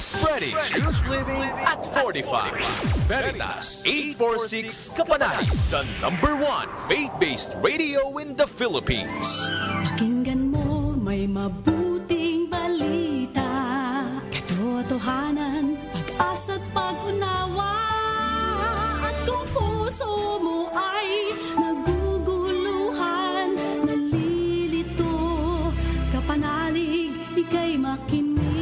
Spreading truth living at 45. Veritas 846 Kapanay, the #1 faith-based radio in the Philippines. Pakinggan mo, may mabuting balita. Katotohanan, pag-asa't pag-unawa. At kung puso mo ay naguguluhan, nalilito, kapanalig, ika'y makinig.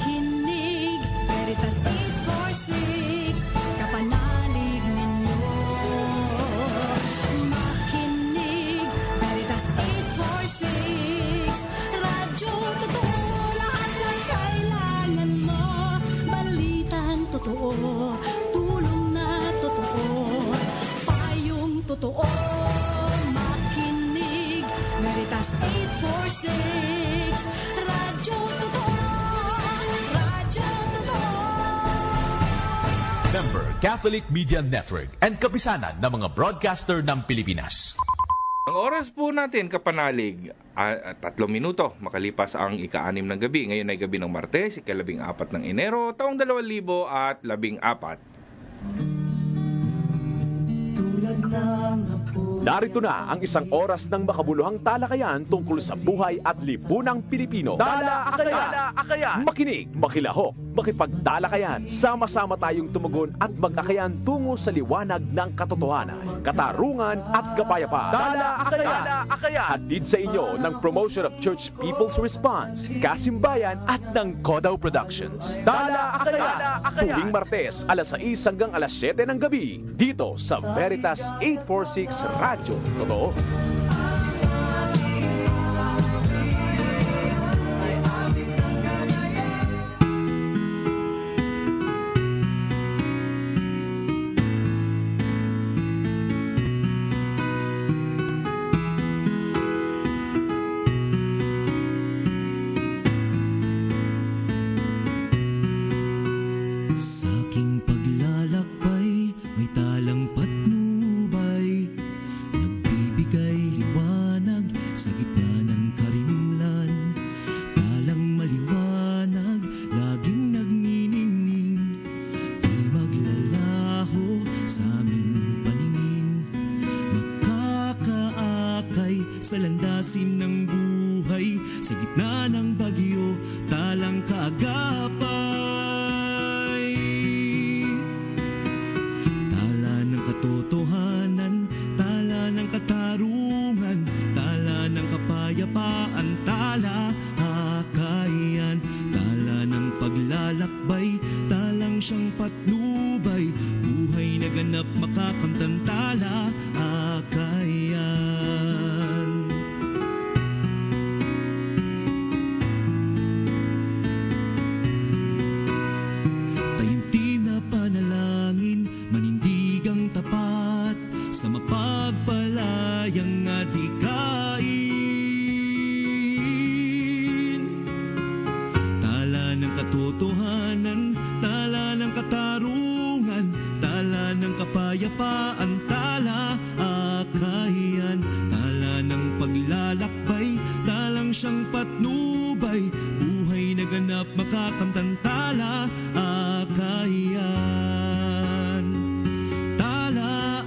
Makinig, Veritas 846, kapanalig ninyo. Makinig, Veritas 846, radyo totoo, lahat ng kailangan mo. Balitang totoo, tulong na totoo, payong totoo. Makinig, Veritas 846, radyo totoo, radyo totoo. Member Catholic Media Network and kapisanan ng mga broadcaster ng Pilipinas. Ang oras po natin, kapanalig, 3 minuto makalipas ang ika-6 ng gabi. Ngayon ay gabi ng Martes, ika-14 ng Enero, taong 2014. Narito na ang isang oras ng makabuluhang talakayan tungkol sa buhay at lipunang Pilipino. Talakayan! Makinig, makilahok, makipagtalakayan. Sama-sama tayong tumugon at mag-akayan tungo sa liwanag ng katotohanan, katarungan at kapayapaan. Talakayan! Hatid sa inyo ng Promotion of Church People's Response, Kasimbayan at ng Kodaw Productions. Talakayan! Tuwing Martes, alas 6 hanggang alas 7 ng gabi, dito sa Veritas 846 Radyo Totoo. Sa aking paglalakbay, may talang patnubay, nagbibigay liwanag sa gitna ng karimlan. Talang maliwanag, laging nagniningning, di maglalaho sa aming paningin. Makakaakay sa landasin ng buhay, sa gitna ng bagyo, talang kaagapay. Tala ng katotohanan, tala ng katarungan, tala ng kapayapaan, tala akayan, tala ng paglalakbay, talang siyang patnubay, buhay na ganap makakamtan, tala akayan. Taimtim na panalangin, manindigang tapat, sa mapagpalayang adhikain. Tala ng katotohanan, tala ng katarungan, tala ng kapayapaan, tala akayan, tala ng paglalakbay, talang siyang patnubay, buhay na ganap makakamtan, tala akayan. Tala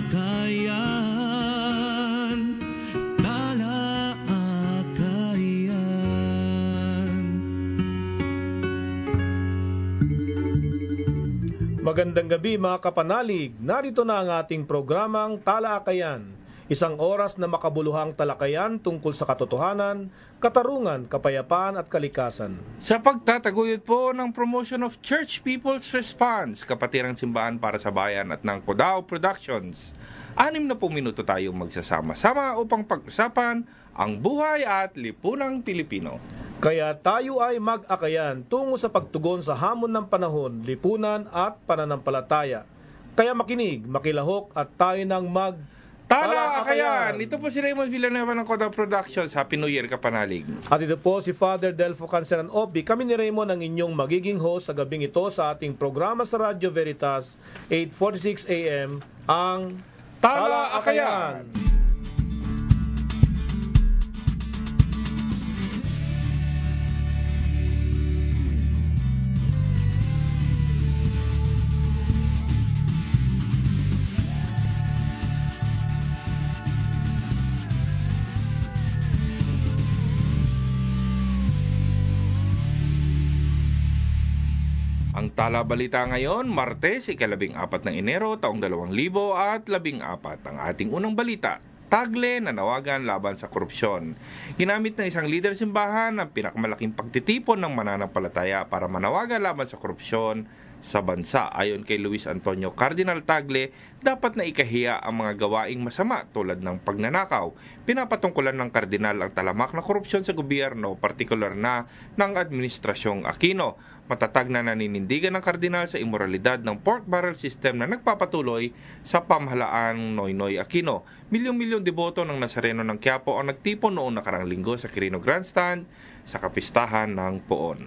akayan, tala akayan. Magandang gabi mga kapanalig, narito na ang ating programang Talakayan. Isang oras na makabuluhang talakayan tungkol sa katotohanan, katarungan, kapayapaan at kalikasan. Sa pagtataguyod po ng Promotion of Church People's Response, Kapatirang Simbahan para sa Bayan at ng Kodaw Productions, 60 minuto tayong magsasama-sama upang pag-usapan ang buhay at lipunang Pilipino. Kaya tayo ay mag-akayan tungo sa pagtugon sa hamon ng panahon, lipunan at pananampalataya. Kaya makinig, makilahok at tayo ng Talakayan! Ito po si Raymond Villanueva ng Kodaw Productions. Happy New Year, kapanalig. At ito po si Father Delfo Canceran Obi. Kami ni Raymond ang inyong magiging host sa gabing ito sa ating programa sa Radyo Veritas 846 AM, ang Talakayan. Ang tala balita ngayon, Martes, ika-14 ng Enero, taong 2014. Ang ating unang balita, Tagle nanawagan laban sa korupsyon. Ginamit ng isang leader simbahan ang pinakamalaking pagtitipon ng mananampalataya para manawagan laban sa korupsyon sa bansa. Ayon kay Luis Antonio Cardinal Tagle, dapat na ikahiya ang mga gawaing masama tulad ng pagnanakaw. Pinapatungkulan ng kardinal ang talamak na korupsyon sa gobyerno, partikular na ng Administrasyong Aquino. Matatag na naninindigan ng kardinal sa imoralidad ng pork barrel system na nagpapatuloy sa pamahalaan Noynoy Aquino. Milyong-milyong deboto ng Nazareno ng Quiapo ang nagtipon noong nakarang linggo sa Quirino Grandstand sa kapistahan ng Poon.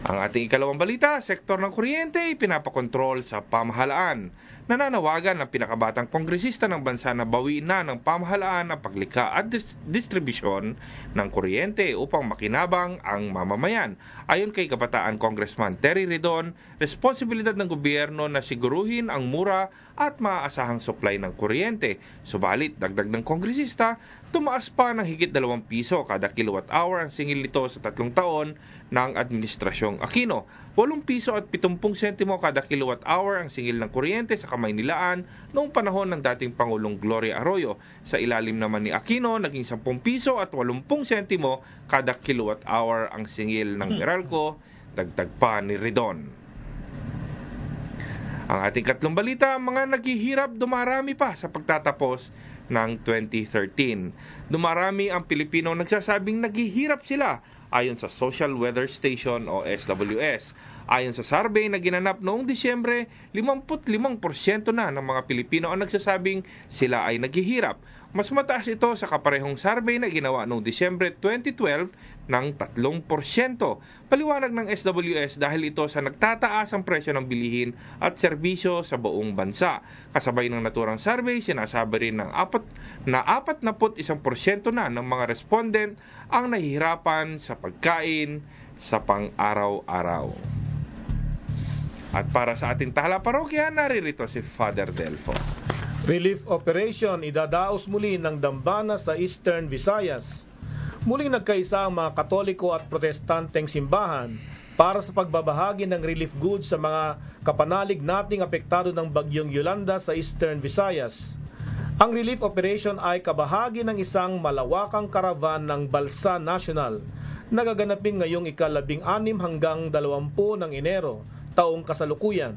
Ang ating ikalawang balita, sektor ng kuryente pinapakontrol sa pamahalaan. Nananawagan ng pinakabatang kongresista ng bansa na bawiin na ng pamahalaan ang paglikha at distribusyon ng kuryente upang makinabang ang mamamayan. Ayon kay Kabataan Congressman Terry Ridon, responsibilidad ng gobyerno na siguruhin ang mura at maaasahang supply ng kuryente. Subalit, dagdag ng kongresista, tumaas pa ng higit 2 piso kada kilowatt hour ang singil nito sa 3 taon ng Administrasyong Aquino. 8 piso at 70 sentimo kada kilowatt hour ang singil ng kuryente sa Kamaynilaan noong panahon ng dating Pangulong Gloria Arroyo. Sa ilalim naman ni Aquino, naging 10 piso at 80 sentimo kada kilowatt hour ang singil ng Meralco, dagdag pa ni Ridon. Ang ating katlong balita, mga naghihirap dumarami pa sa pagtatapos ng 2013. Dumarami ang Pilipino nagsasabing naghihirap sila ayon sa Social Weather Station o SWS. Ayon sa survey na ginanap noong Disyembre, 55% na ng mga Pilipino ang nagsasabing sila ay naghihirap. Mas mataas ito sa kaparehong survey na ginawa noong Disyembre 2012 ng 3%. Paliwanag ng SWS dahil ito sa nagtataas ang presyo ng bilihin at serbisyo sa buong bansa. Kasabay ng naturang survey, sinasabi rin ng 41% na ng mga respondent ang nahihirapan sa pagkain sa pang-araw-araw. At para sa ating Tala Parokya, naririto si Father Delfo. Relief operation idadaos muli ng dambana sa Eastern Visayas. Muling nagkaisa ang mga Katoliko at Protestanteng simbahan para sa pagbabahagi ng relief goods sa mga kapanalig nating apektado ng bagyong Yolanda sa Eastern Visayas. Ang relief operation ay kabahagi ng isang malawakang karavan ng Balsa National na gaganapin ngayong ika-16 hanggang 20 ng Enero, taong kasalukuyan,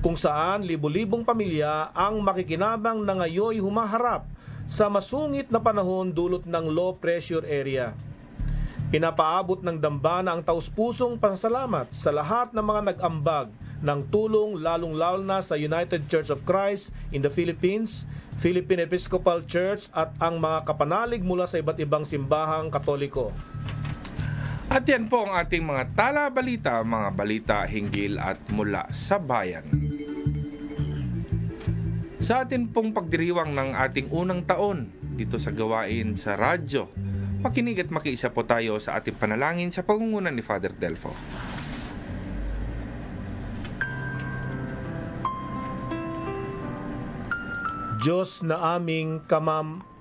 kung saan libu-libong pamilya ang makikinabang na ngayoy humaharap sa masungit na panahon dulot ng low pressure area. Pinapaabot ng dambana ang taus-pusong pasasalamat sa lahat ng mga nag-ambag ng tulong, lalong-lalo na sa United Church of Christ in the Philippines, Philippine Episcopal Church at ang mga kapanalig mula sa iba't ibang simbahang Katoliko. At yan po ang ating mga tala balita, mga balita hinggil at mula sa bayan. Sa atin pong pagdiriwang ng ating unang taon dito sa gawain sa radyo, makinig at makiisa po tayo sa ating panalangin sa pangunguna ni Father Delfo. Diyos na aming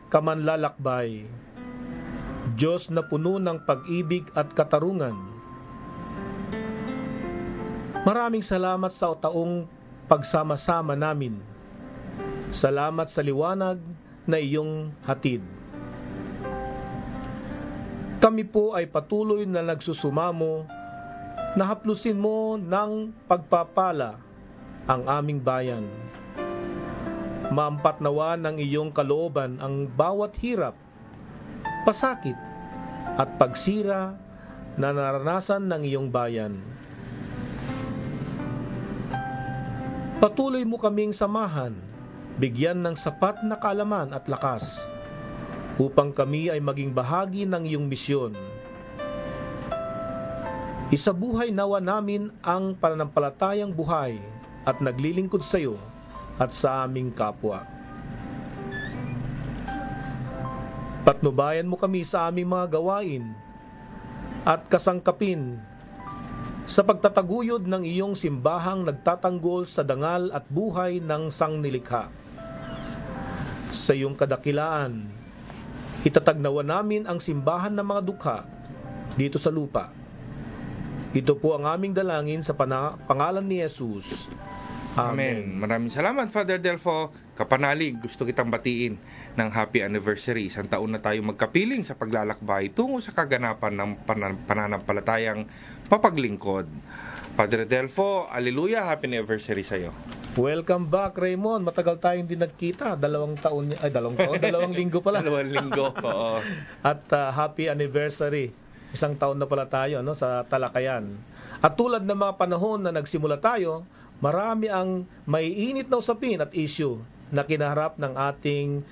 kamanlalakbay, Diyos na puno ng pag-ibig at katarungan, maraming salamat sa taong pagsama-sama namin. Salamat sa liwanag na iyong hatid. Kami po ay patuloy na nagsusumamo na haplusin mo ng pagpapala ang aming bayan. Maampat nawa ng iyong kalooban ang bawat hirap, pasakit at pagsira na naranasan ng iyong bayan. Patuloy mo kaming samahan, bigyan ng sapat na kaalaman at lakas upang kami ay maging bahagi ng iyong misyon. Isabuhay nawa namin ang pananampalatayang buhay at naglilingkod sa iyo at sa aming kapwa. Patnubayan mo kami sa aming mga gawain at kasangkapin sa pagtataguyod ng iyong simbahang nagtatanggol sa dangal at buhay ng sangnilikha. Sa iyong kadakilaan, itatagnawa namin ang simbahan ng mga dukha dito sa lupa. Ito po ang aming dalangin sa pangalan ni Jesus. Amen. Maraming salamat, Father Delfo. Kapanalig, gusto kitang batiin ng happy anniversary. Isang taon na tayo magkapiling sa paglalakbay tungo sa kaganapan ng pananampalatayang papaglingkod. Padre Delfo, alleluia, happy anniversary sa'yo. Welcome back, Raymond. Matagal tayong hindi nagkita. 2 linggo pala. 2 linggo, oo. At happy anniversary. 1 taon na pala tayo sa talakayan. At tulad ng mga panahon na nagsimula tayo, marami ang maiinit na usapin at issue na kinaharap ng ating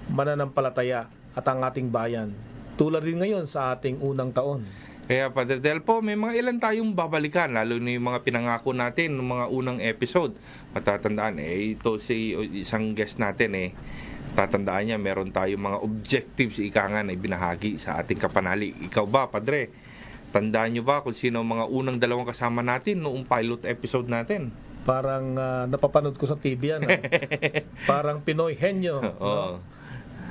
mananampalataya at ang ating bayan. Tulad rin ngayon sa ating unang taon. Kaya, Padre Delfo, may mga ilan tayong babalikan, lalo na yung mga pinangako natin ng mga unang episode. Matatandaan, ito si isang guest natin, tatandaan niya, meron tayong mga objectives ika nga na ibinahagi sa ating kapanalig. Ikaw ba, Padre? Tandaan niyo ba kung sino ang mga unang dalawang kasama natin noong pilot episode natin? Parang napapanood ko sa TV yan. Parang Pinoy henyo. Oo.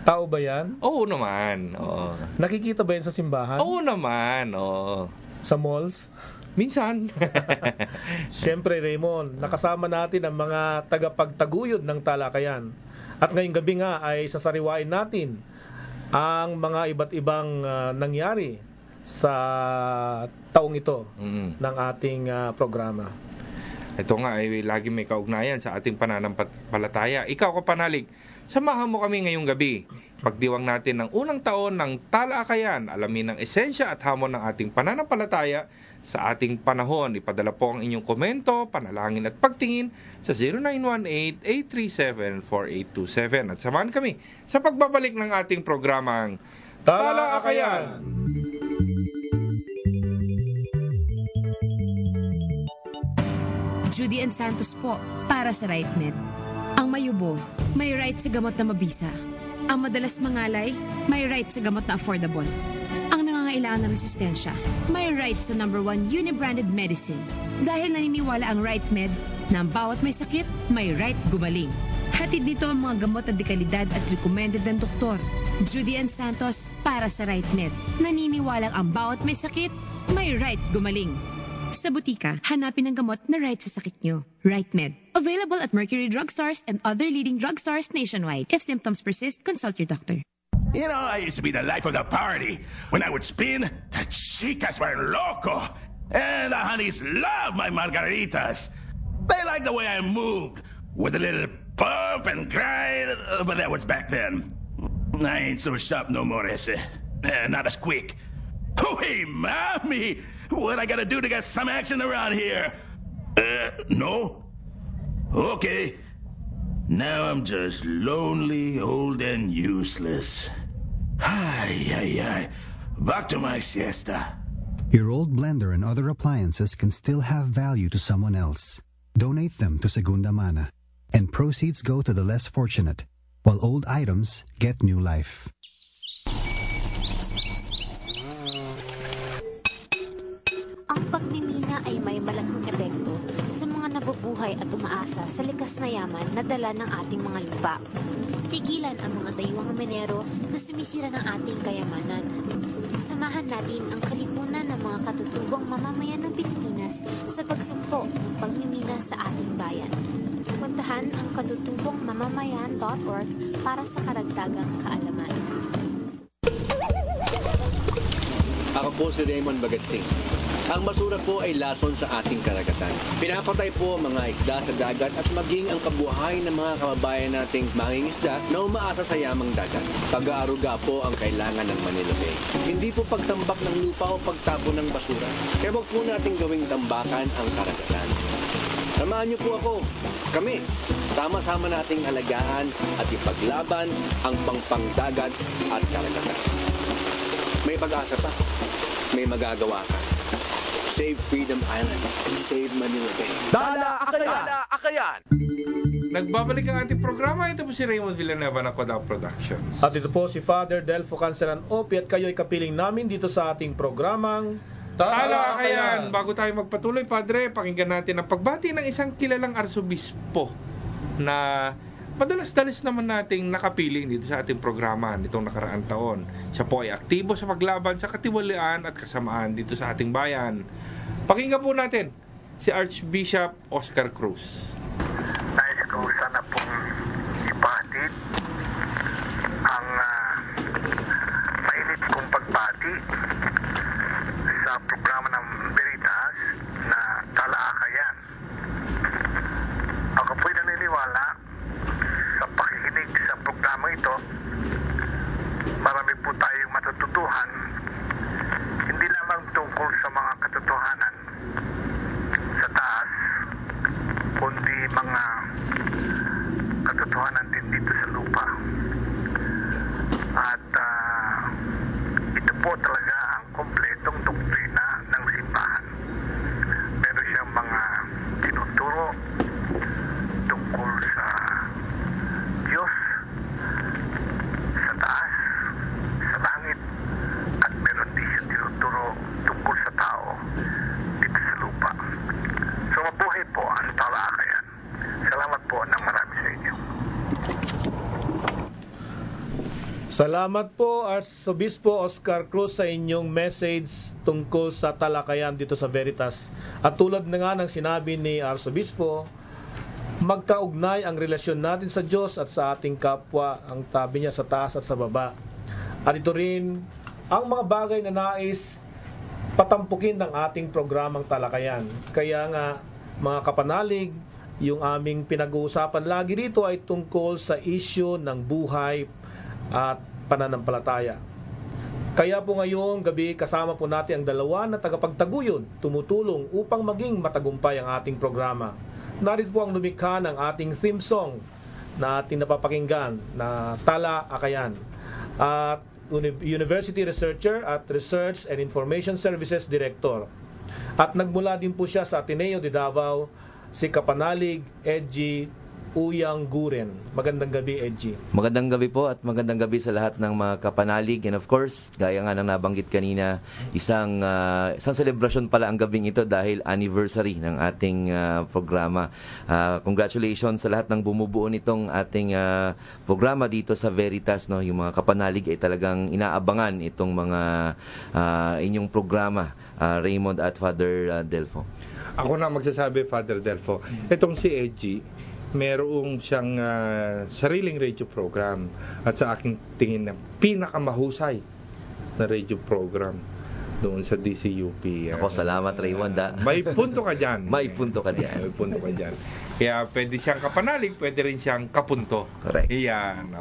Tao ba yan? Oo naman. Oo. Nakikita ba yan sa simbahan? Oo naman. Oo. Sa malls? Minsan. Siyempre, Raymond, nakasama natin ang mga tagapagtaguyod ng talakayan. At ngayong gabi nga ay sasariwain natin ang mga iba't ibang nangyari sa taong ito ng ating programa. Ito nga ay lagi may kaugnayan sa ating pananampalataya. Ikaw, kapanalig, samahan mo kami ngayong gabi. Pagdiwang natin ng unang taon ng talakayan, alamin ang esensya at hamon ng ating pananampalataya sa ating panahon. Ipadala po ang inyong komento, panalangin at pagtingin sa 0918-837-4827. At samahan kami sa pagbabalik ng ating programang Talakayan! Judy and Santos po, para sa RightMed. Ang mayubo, may right sa gamot na mabisa. Ang madalas mangalay, may right sa gamot na affordable. Ang nangangailangan ng resistensya, may right sa #1 uni-branded medicine. Dahil naniniwala ang RightMed na ang bawat may sakit, may right gumaling. Hatid nito ang mga gamot na dekalidad at recommended ng doktor. Judy and Santos, para sa RightMed. Naniniwalang ang bawat may sakit, may right gumaling. Sa butika, hanapin ang gamot na right sa sakit nyo. RightMed. Available at Mercury Drugstores and other leading drugstores nationwide. If symptoms persist, consult your doctor. You know, I used to be the life of the party. When I would spin, the chicas were loco. And the honeys loved my margaritas. They liked the way I moved, with a little bump and grind. But that was back then. I ain't so sharp no more, ese. Not as quick. Oh, hey, mommy! What I gotta do to get some action around here? No? Okay. Now I'm just lonely, old, and useless. Ay, ay, ay. Back to my siesta. Your old blender and other appliances can still have value to someone else. Donate them to Segunda Mana, and proceeds go to the less fortunate, while old items get new life. Ang pagmimina ay may malaking epekto sa mga nabubuhay at umaasa sa likas na yaman na dala ng ating mga lupa. Tigilan ang mga dayuhang minero na sumisira ng ating kayamanan. Samahan natin ang kalipunan ng mga katutubong mamamayan ng Pilipinas sa pagsugpo ng pagmimina sa ating bayan. Puntahan ang katutubongmamamayan.org para sa karagdagang kaalaman. Ako po si Raymond Bagatsing. Ang basura po ay lason sa ating karagatan. Pinapatay po ang mga isda sa dagat at maging ang kabuhay ng mga kababayan nating mangingisda na umaasa sa yamang dagat. Pag-aaruga po ang kailangan ng Manila Bay. Hindi po pagtambak ng lupa o pagtapon ng basura. Kaya wag po nating gawing tambakan ang karagatan. Samahan niyo po ako. Kami. Sama-sama nating alagaan at ipaglaban ang pangpangdagat at karagatan. May pag-asa pa. May magagawa ka. Save Freedom Island. Save Manila Bay. Talakayan! Nagbabalik ang ating programa. Ito po si Raymond Villanueva ng Kodao Productions. At ito po si Father Delfo Canceran Opi at kayo'y kapiling namin dito sa ating programang Talakayan! Bago tayo magpatuloy, Padre, pakinggan natin ang pagbati ng isang kilalang arsobispo na madalas-dalas naman nating nakapiling dito sa ating programa nitong nakaraang taon. Siya po ay aktibo sa paglaban sa katiwalian at kasamaan dito sa ating bayan. Pakinggan po natin si Archbishop Oscar Cruz. Nais ko sana pong ipahatid ang mainit kong pagbati sa programa ng Veritas na Talakayan. Ako po'y naniniwala sa pakikinig sa programa ito. Marami po tayong matututuhan, hindi lamang tungkol sa mga katotohanan sa taas, kundi mga katotohanan din dito sa lupa. At ito po talaga ang kompletong doktrina ng simbahan. Meron siyang mga tinuturo tungkol sa Diyos, sa taas, sa langit, at meron din siyang tinuturo tungkol sa tao dito sa lupa. So mabuhay po ang talakayan. Salamat po ng marami sa inyo. Salamat po, Arsobispo Oscar Cruz, sa inyong message tungkol sa talakayan dito sa Veritas. At tulad na nga ng sinabi ni Arsobispo, magkaugnay ang relasyon natin sa Diyos at sa ating kapwa, ang tabi niya sa taas at sa baba. At ito rin ang mga bagay na nais patampukin ng ating programang talakayan. Kaya nga, mga kapanalig, yung aming pinag-uusapan lagi dito ay tungkol sa issue ng buhay at pananampalataya. Kaya po ngayong gabi, kasama po natin ang dalawa na tagapagtaguyod, tumutulong upang maging matagumpay ang ating programa. Narito po ang lumikha ng ating theme song na ating napapakinggan na Tala Akayan. At University Researcher at Research and Information Services Director. At nagmula din po siya sa Ateneo de Davao, si Kapanalig Edgy Uyang Guren. Magandang gabi, Edgy. Magandang gabi po at magandang gabi sa lahat ng mga kapanalig. And of course, gaya nga ng nabanggit kanina, isang celebration pala ang gabing ito dahil anniversary ng ating programa. Congratulations sa lahat ng bumubuo nitong ating programa dito sa Veritas. No? Yung mga kapanalig ay talagang inaabangan itong mga inyong programa, Raymond at Father Delfo. Ako na magsasabi, Father Delfo. Itong si Edgy, merong siyang sariling radio program at sa aking tingin na pinakamahusay na radio program doon sa DCUP. Ako, salamat Raymond. May punto ka dyan. May punto ka dyan. May punto ka dyan. Kaya pwede siyang kapanalig, pwede rin siyang kapunto. Correct. Iyan.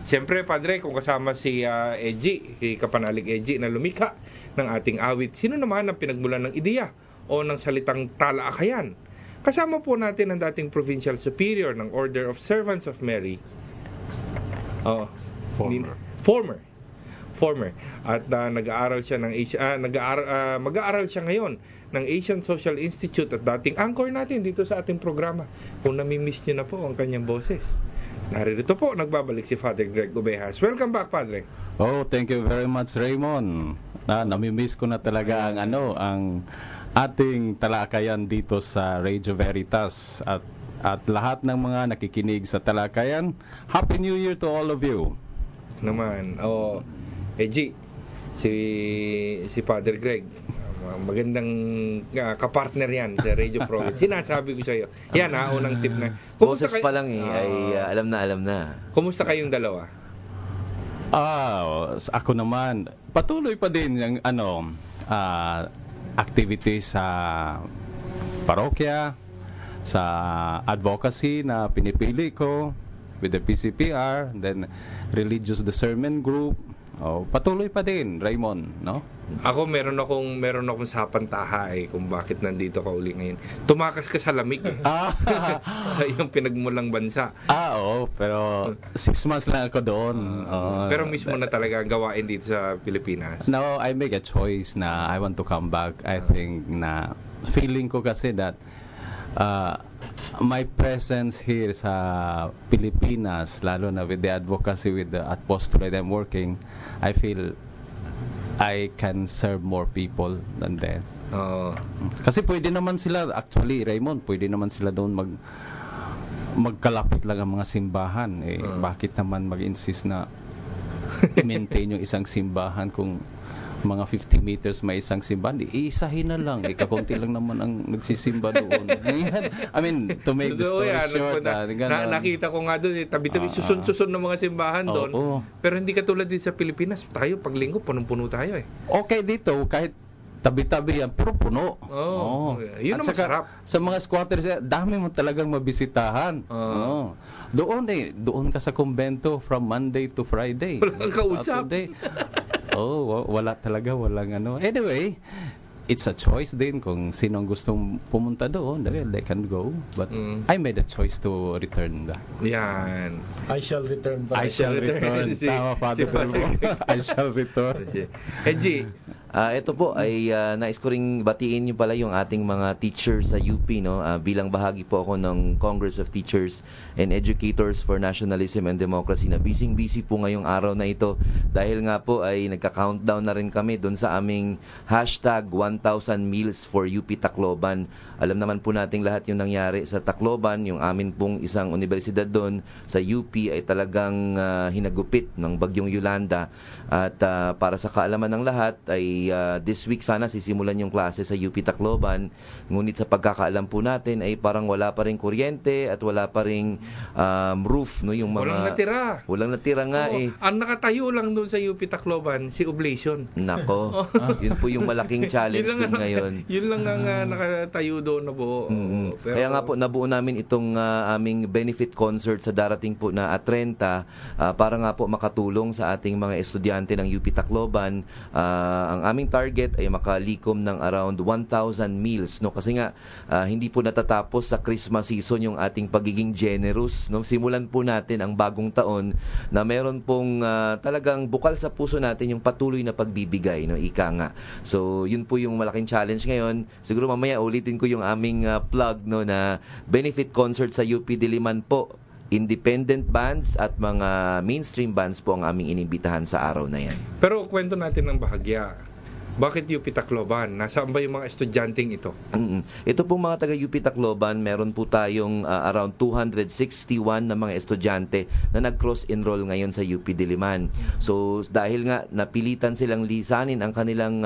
Siyempre, Padre, kung kasama si Edgy, si Kapanalig Edgy na lumikha ng ating awit, sino naman ang pinagmulan ng ideya o ng salitang Talaakayan? Kasama po natin ang dating Provincial Superior ng Order of Servants of Mary. Former. At nag-aaral siya ng mag-aaral siya ngayon ng Asian Social Institute at dating anchor natin dito sa ating programa. Kung nami-miss niyo na po ang kanyang boses, narito po, nagbabalik si Father Greg Ovejas. Welcome back, Padre. Oh, thank you very much, Raymond. Nami-miss ko na talaga ang ating talakayan dito sa Radio Veritas at lahat ng mga nakikinig sa talakayan. Happy New Year to all of you. Naman, Edgy, si Father Greg, magandang kapartner yan sa radio program. Sinasabi ko sa iyo. Yan unang tip na. Boses pa lang ay alam na. Kumusta kayong dalawa? Ako naman, patuloy pa din yung activities sa parokya, sa advocacy na pinipili ko with the PCPR, then religious discernment group. Patuloy pa din, Raymond, no? Ako meron akong sapantaha kung bakit nandito ka uli ngayon. Tumakas ka sa lamig sa iyong pinagmulang bansa. Pero 6 months lang ako doon. Pero mismo na talaga ang gawain dito sa Pilipinas. No, I make a choice na I want to come back. I think na feeling ko kasi that my presence here sa Pilipinas, lalo na with the advocacy, with the apostolate I'm working, I feel I can serve more people than that. Kasi pwede naman sila, actually, Raymond, pwede naman sila doon magkalapit lang ang mga simbahan. Bakit naman mag-insist na i-maintain yung isang simbahan kung mga 50 meters may isang simbahan? Isahin na lang. Kakunti lang naman ang nagsisimba doon. I mean, to make the story short. Nakita ko nga doon, tabi-tabi, susun-susun ng mga simbahan doon. Pero hindi katulad din sa Pilipinas. Tayo, pag linggo, punong-puno tayo Okay dito, kahit tabi-tabi yan, pero puno. Yun ang masarap. Sa mga squatters, dami mo talagang mabisitahan. Doon ka sa kumbento from Monday to Friday. Walang kausap. Wala talaga, walang ano. Anyway, it's a choice din kung sino ang gustong pumunta doon. They can go. But I made a choice to return back. Yan. I shall return back. I shall return. Tama, Father. I shall return. G. Ito po ay nais ko ring batiin niyo pala yung ating mga teachers sa UP, no? Bilang bahagi po ako ng Congress of Teachers and Educators for Nationalism and Democracy na busy po ngayong araw na ito dahil nga po ay nagka-countdown na rin kami doon sa aming hashtag 1,000 meals for UP Tacloban. Alam naman po nating lahat yung nangyari sa Tacloban, yung amin pong isang universidad doon sa UP ay talagang hinagupit ng bagyong Yolanda at para sa kaalaman ng lahat ay this week sana sisimulan yung klase sa UP Tacloban, ngunit sa pagkakaalam po natin ay parang wala pa rin kuryente at wala pa rin roof, no, yung mga walang natira nga. Ang nakatayo lang doon sa UP Tacloban si Oblation. Nako. Yun po yung malaking challenge din ngayon. Yun lang ang nakatayo doon na buo. Pero, kaya nga po nabuo namin itong aming benefit concert sa darating po na 30 para nga po makatulong sa ating mga estudyante ng UP Tacloban. Ang aming target ay makalikom ng around 1,000 meals, no, kasi nga hindi po natatapos sa Christmas season yung ating pagiging generous, no. Simulan po natin ang bagong taon na meron pong talagang bukal sa puso natin yung patuloy na pagbibigay, no, ika nga. So yun po yung malaking challenge ngayon. Siguro mamaya ulitin ko yung aming plug, no, na benefit concert sa UP Diliman po. Independent bands at mga mainstream bands po ang aming inimbitahan sa araw na yan. Pero kwento natin ng bahagya. Bakit UP Tacloban? Nasaan ba yung mga estudyanteng ito? Ito pong mga taga UP Tacloban, meron po tayong around 261 na mga estudyante na nag-cross-enroll ngayon sa UP Diliman. So dahil nga napilitan silang lisanin ang kanilang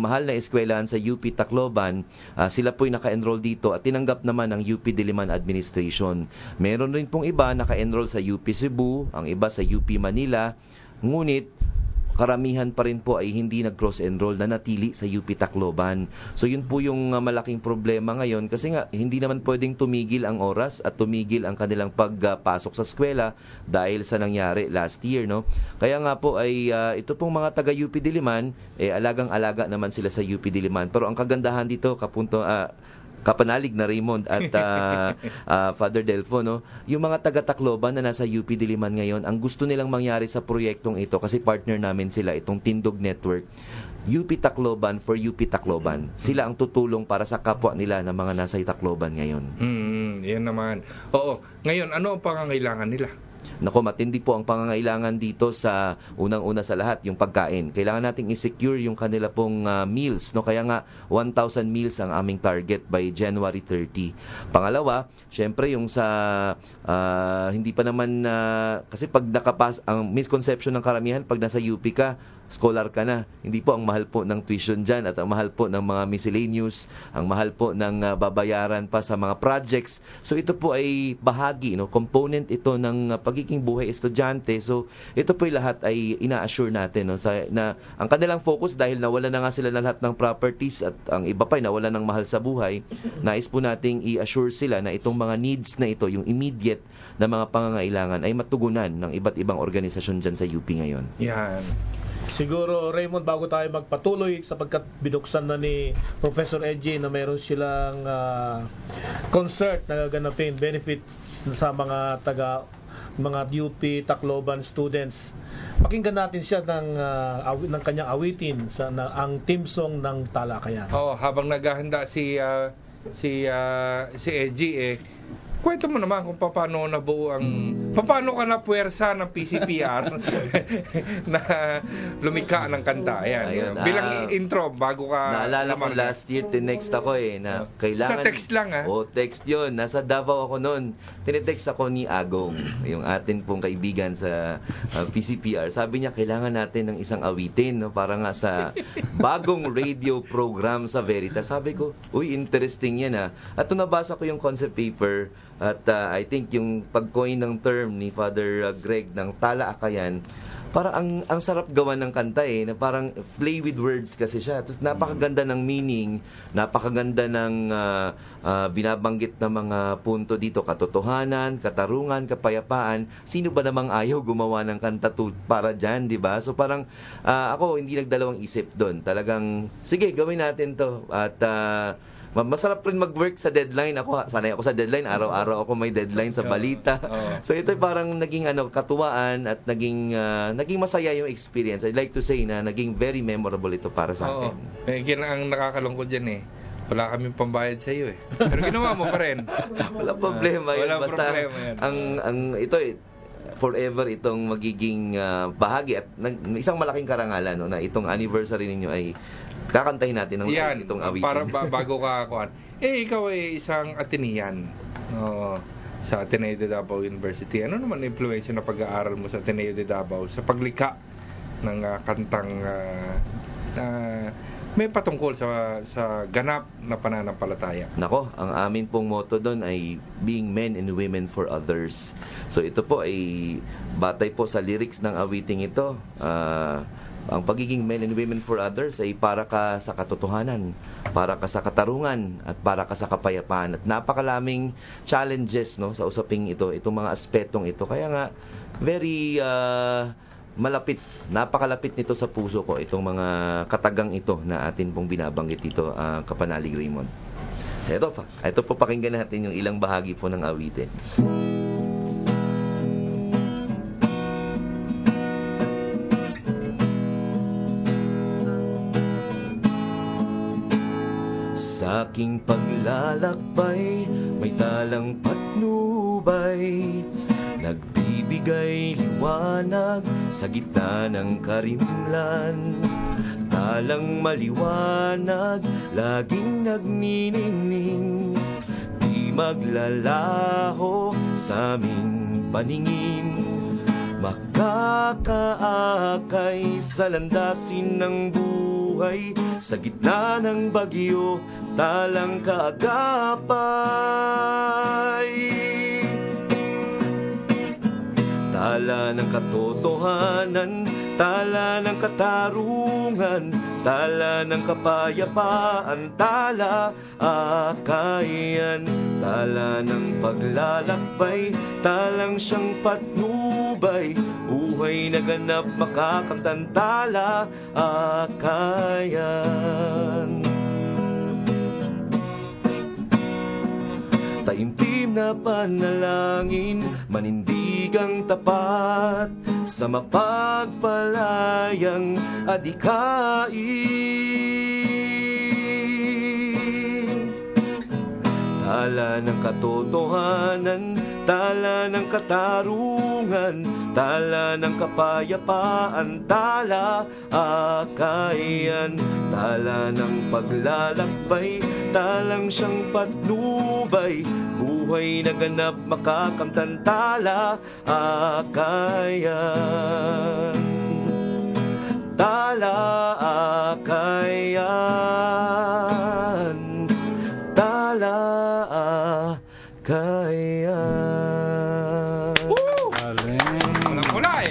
mahal na eskwelahan sa UP Tacloban, sila po'y naka-enroll dito at tinanggap naman ng UP Diliman Administration. Meron rin pong iba naka-enroll sa UP Cebu, ang iba sa UP Manila, ngunit karamihan pa rin po ay hindi nag-cross-enroll na natili sa UP Tacloban. So yun po yung malaking problema ngayon kasi nga hindi naman pwedeng tumigil ang oras at tumigil ang kanilang pagpasok sa eskwela dahil sa nangyari last year, no. Kaya nga po ay ito pong mga taga UP Diliman, alagang-alaga naman sila sa UP Diliman. Pero ang kagandahan dito, Kapanalig na Raymond at Father Delfo, no? Yung mga taga-Tacloban na nasa UP Diliman ngayon, ang gusto nilang mangyari sa proyektong ito, kasi partner namin sila, itong Tindog Network, UP Tacloban for UP Tacloban. Sila ang tutulong para sa kapwa nila na mga nasa Tacloban ngayon. Yan naman. Oo. Ngayon, ano ang pangangailangan nila? Nako, matindi po ang pangangailangan dito sa unang-una sa lahat, yung pagkain. Kailangan nating i-secure yung kanila pong meals, no? Kaya nga 1,000 meals ang aming target by January 30. Pangalawa, syempre yung sa hindi pa naman kasi pag ang misconception ng karamihan pag nasa UP ka, scholar ka na. Hindi po, ang mahal po ng tuition dyan at ang mahal po ng mga miscellaneous, ang mahal po ng babayaran pa sa mga projects. So ito po ay bahagi, no, component ito ng pagiging buhay estudyante. So ito po ay lahat ay ina-assure natin, no, na ang kanilang focus dahil nawala na nga sila na lahat ng properties at ang iba pa ay nawala ng mahal sa buhay, nais po nating i-assure sila na itong mga needs na ito, yung immediate na mga pangangailangan ay matugunan ng iba't ibang organisasyon dyan sa UP ngayon. Yan. Siguro, Raymond, bago tayo magpatuloy, sapagkat binuksan na ni Professor EJ na mayroon silang concert na gaganapin, benefits sa mga UP Tacloban students. Pakinggan natin siya ng kanyang awitin ang team song ng Talakayan. Habang naghahanda si EJ, Kwento mo naman kung paano nabuo paano ka napuwersa ng PCPR na lumika ng kanta. Ayan. Bilang intro, bago ka... Naalala ko last year, tinext ako na kailangan... Sa text lang text yun. Nasa Davao ako noon. Tinetext ako ni Agong, yung atin pong kaibigan sa PCPR. Sabi niya, kailangan natin ng isang awitin, no? Para nga sa bagong radio program sa Veritas. Sabi ko, uy, interesting yan At nabasa ko yung concept paper. At I think yung pag-coin ng term ni Father Greg ng Talaakayan, parang ang sarap gawa ng kanta na parang play with words kasi siya. Tapos napakaganda ng meaning, napakaganda ng binabanggit na mga punto dito, katotohanan, katarungan, kapayapaan. Sino ba namang ayaw gumawa ng kanta para dyan, di ba? So parang ako hindi nagdalawang isip doon. Talagang, sige, gawin natin to. At masarap rin mag-work sa deadline. Sanay ako sa deadline. Araw-araw ako may deadline sa balita. So ito parang naging katuwaan at naging masaya yung experience. I'd like to say na naging very memorable ito para sa akin. Ang nakakalungkot dyan wala kaming pambayad sa iyo Pero ginawa mo pa rin. Wala problema yun. Wala Basta problema yan. ito forever itong magiging bahagi at isang malaking karangalan na itong anniversary ninyo ay kakantahin natin ng itong awitin. Para bago ka kuhan. Ikaw ay isang Atenean. Sa Ateneo de Davao University. Ano naman influensya na pag-aaral mo sa Ateneo de Davao sa paglikha ng kantang may patungkol sa ganap na pananampalataya? Nako, ang amin pong motto doon ay being men and women for others. So ito po ay batay po sa lyrics ng awiting ito. Ang pagiging men and women for others ay para ka sa katotohanan, para ka sa katarungan, at para ka sa kapayapaan. At napakalaming challenges sa usaping ito, itong mga aspetong ito. Kaya nga, very napakalapit nito sa puso ko, itong mga katagang ito na atin pong binabanggit dito, Kapanalig Raymond. Ito po, pakinggan natin yung ilang bahagi po ng awitin. Sa aking paglalakbay, may talang patnubay, nagbibigay liwanag sa gitna ng karimlan. Talang maliwanag, laging nagniningning, di maglalaho sa aming paningin. Makakaakay sa landasin ng buhay, sa gitna ng bagyo, talang kaagapay. Tala ng katotohanan, tala ng katarungan, tala ng kapayapaan, tala akayan, tala ng paglalakbay, talang siyang patnubay, buhay na ganap makakamtan, tala akayan. Taimtim na panalangin, manindigang tapat, sa mapagpalayang adikain. Tala ng katotohanan, tala ng katarungan, tala ng kapayapaan, tala akayan, tala ng paglalakbay, talang siyang patnubay, buhay na ganap makakamtan, tala akayan. Tala akayan, tala akayan. Walang-wala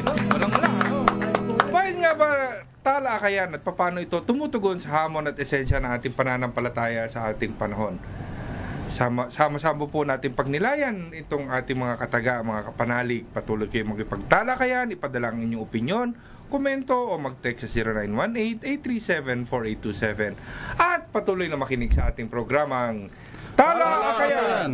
Bakit nga ba tala akayan at paano ito tumutugon sa hamon at esensya ng ating pananampalataya sa ating panahon? Sama-sama po natin pagnilayan itong ating mga kataga, mga kapanalig. Patuloy kayo magipagtalakayan, ipadala ang inyong opinyon, komento o mag-text sa 0918-837-4827. At patuloy na makinig sa ating programang Talakayan!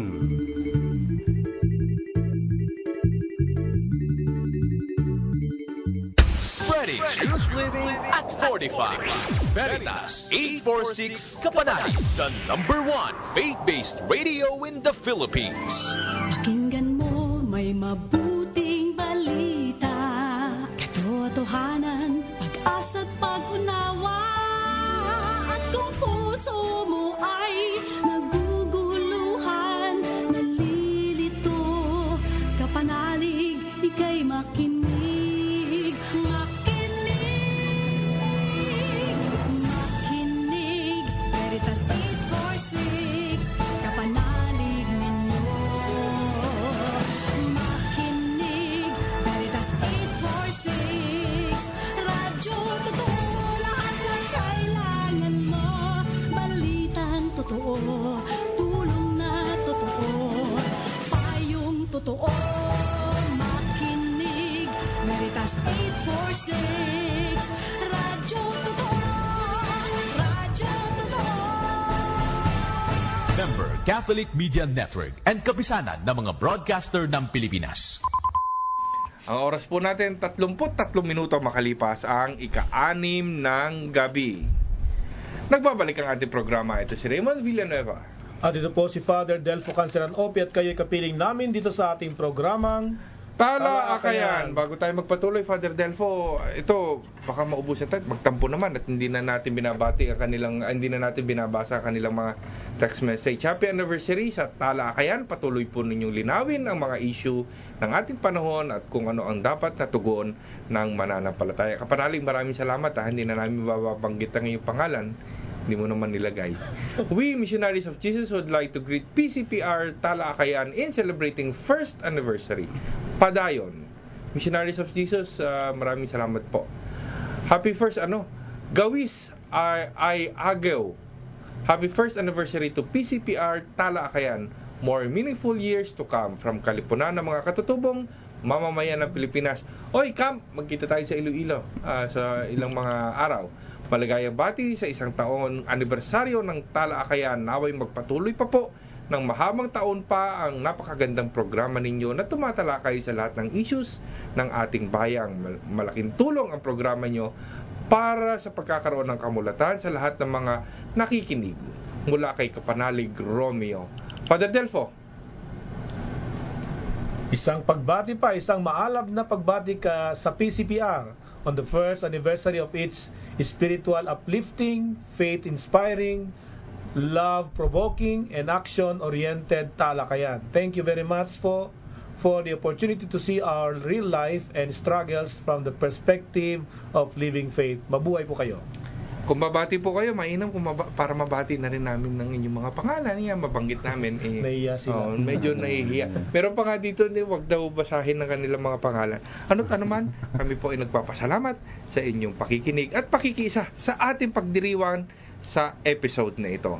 Spreading truth living at 45. Veritas 846 Kapanali, the #1 faith-based radio in the Philippines. mabuting balita, katotohanan, pag-asa't pag-unawa. At kung puso mo ay naguguluhan, nalilito, kapanalig, ika'y makinig. Makinig, Veritas 846, kapanalig ninyo. Makinig, Veritas 846, radyo totoo, lahat ng kailangan mo. Balitang totoo, tulong na totoo, payong totoo. Makinig, Veritas 846, radyo totoo, radyo totoo. Member Catholic Media Network and kapisanan ng mga broadcaster ng Pilipinas. Ang oras po natin, 33 minuto makalipas ang ika-6 ng gabi. Nagbabalik ang ating programa. Ito si Raymond Villanueva. At ito po si Father Delfo Canceran Opi at kayo'y kapiling namin dito sa ating programang Tala Akayan. Bago tayo magpatuloy, Father Delfo, ito baka maubusan tayo, magtampo naman at hindi na natin binabati ang kanilang, hindi na natin binabasa ang kanilang mga text message. Happy anniversary sa Tala Akayan. Patuloy po ninyong linawin ang mga issue ng ating panahon at kung ano ang dapat na tugon ng mananampalataya. Kapanalig, maraming salamat. Hindi na namin babanggit ang iyong pangalan. Hindi mo naman nilagay. We, Missionaries of Jesus, would like to greet PCPR Tala Akayan in celebrating first anniversary. Padayon. Missionaries of Jesus, maraming salamat po. Happy first, Gawis ay Ageo. Happy first anniversary to PCPR Tala Akayan. More meaningful years to come from Kalipunan ng mga katutubong mamamayan ng Pilipinas. Oy, Cam, magkita tayo sa Iloilo sa ilang mga araw. Maligayang bati sa isang taon anibersaryo ng Tala Akayan. Naway magpatuloy pa po ng mahabang taon pa ang napakagandang programa ninyo na tumatalakay sa lahat ng issues ng ating bayang. Malaking tulong ang programa nyo para sa pagkakaroon ng kamulatan sa lahat ng mga nakikinig. Mula kay Kapanalig Romeo. Father Delfo. Isang pagbati pa, isang maalab na pagbati ka sa PCPR on the first anniversary of its spiritual uplifting, faith-inspiring, love-provoking, and action-oriented talakayan. Thank you very much for the opportunity to see our real life and struggles from the perspective of living faith. Mabuhay po kayo. Kung babati po kayo, mainam para mabati na rin namin ng inyong mga pangalan. Yan, mabanggit namin. Nahihiya sila. Medyo nahihiya. Pero pa nga dito, wag daw basahin ng kanilang mga pangalan. Ano't ano man, kami po ay nagpapasalamat sa inyong pakikinig at pakikisa sa ating pagdiriwang sa episode na ito.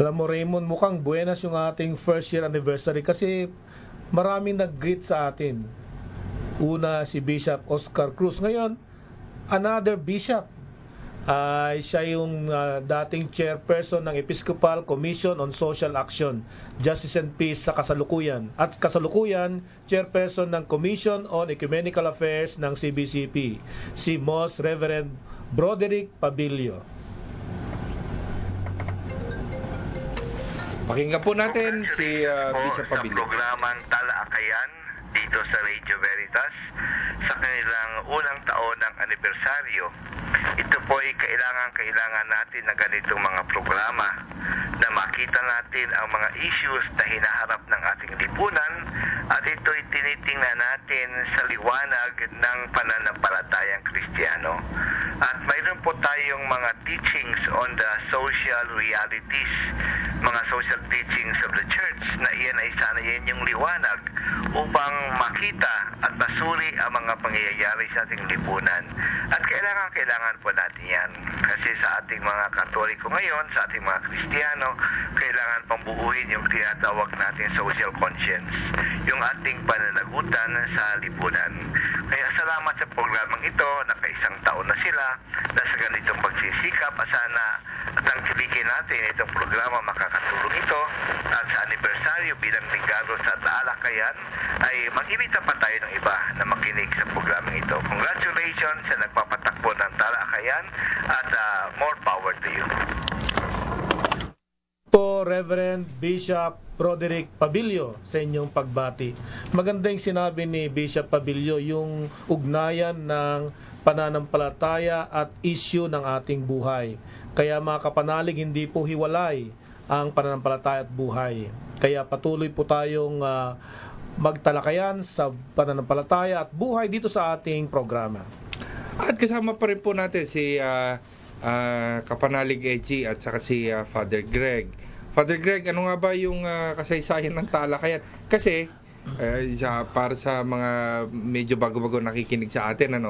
Alam mo, Raymond, mukhang buenas yung ating first year anniversary kasi maraming nag-greet sa atin. Una, si Bishop Oscar Cruz. Ngayon, another bishop. Siya yung dating chairperson ng Episcopal Commission on Social Action, Justice and Peace sa kasalukuyan. At kasalukuyan, chairperson ng Commission on Ecumenical Affairs ng CBCP, si Most Reverend Broderick Pabilio. Pakinggan po natin si Bishop Pabilio. Sa programang Tala Akayan dito sa Radio Veritas sa kanilang unang taon ng anibersaryo. Ito po ay kailangan natin ng ganitong mga programa na makita natin ang mga issues na hinaharap ng ating lipunan at ito'y tinitingnan natin sa liwanag ng pananampalatayang Kristiyano. At mayroon po tayong mga teachings on the social realities, mga social teachings of the church na iyan ay sana yan yung liwanag upang makita at masuri ang mga pangyayari sa ating lipunan. At kailangan po natin yan. Kasi sa ating mga Katoliko ngayon, sa ating mga Kristiyano, kailangan pang buuin yung tinatawag natin social conscience, yung ating pananagutan sa lipunan. Kaya salamat sa programang ito, nakaisang taon na sila, na sa ganitong pagsisikap, sana at ang tibigin natin itong programa makakatulong ito at sa anibersaryo bilang regalo sa Talakayan ay mag-ibita pa tayo ng iba na makinig sa programang ito. Congratulations sa nagpapatakbo ng Talakayan at more power to you. po, Reverend Bishop Roderick Pabilio, sa inyong pagbati. Maganda yung sinabi ni Bishop Pabilio, yung ugnayan ng pananampalataya at issue ng ating buhay. Kaya mga kapanalig, hindi po hiwalay ang pananampalataya at buhay. Kaya patuloy po tayong magtalakayan sa pananampalataya at buhay dito sa ating programa. At kasama pa rin po natin si Kapanalig Eji at saka si Father Greg. Father Greg, ano nga ba yung kasaysayan ng talakayan? Kasi para sa mga medyo bago-bago nakikinig sa atin,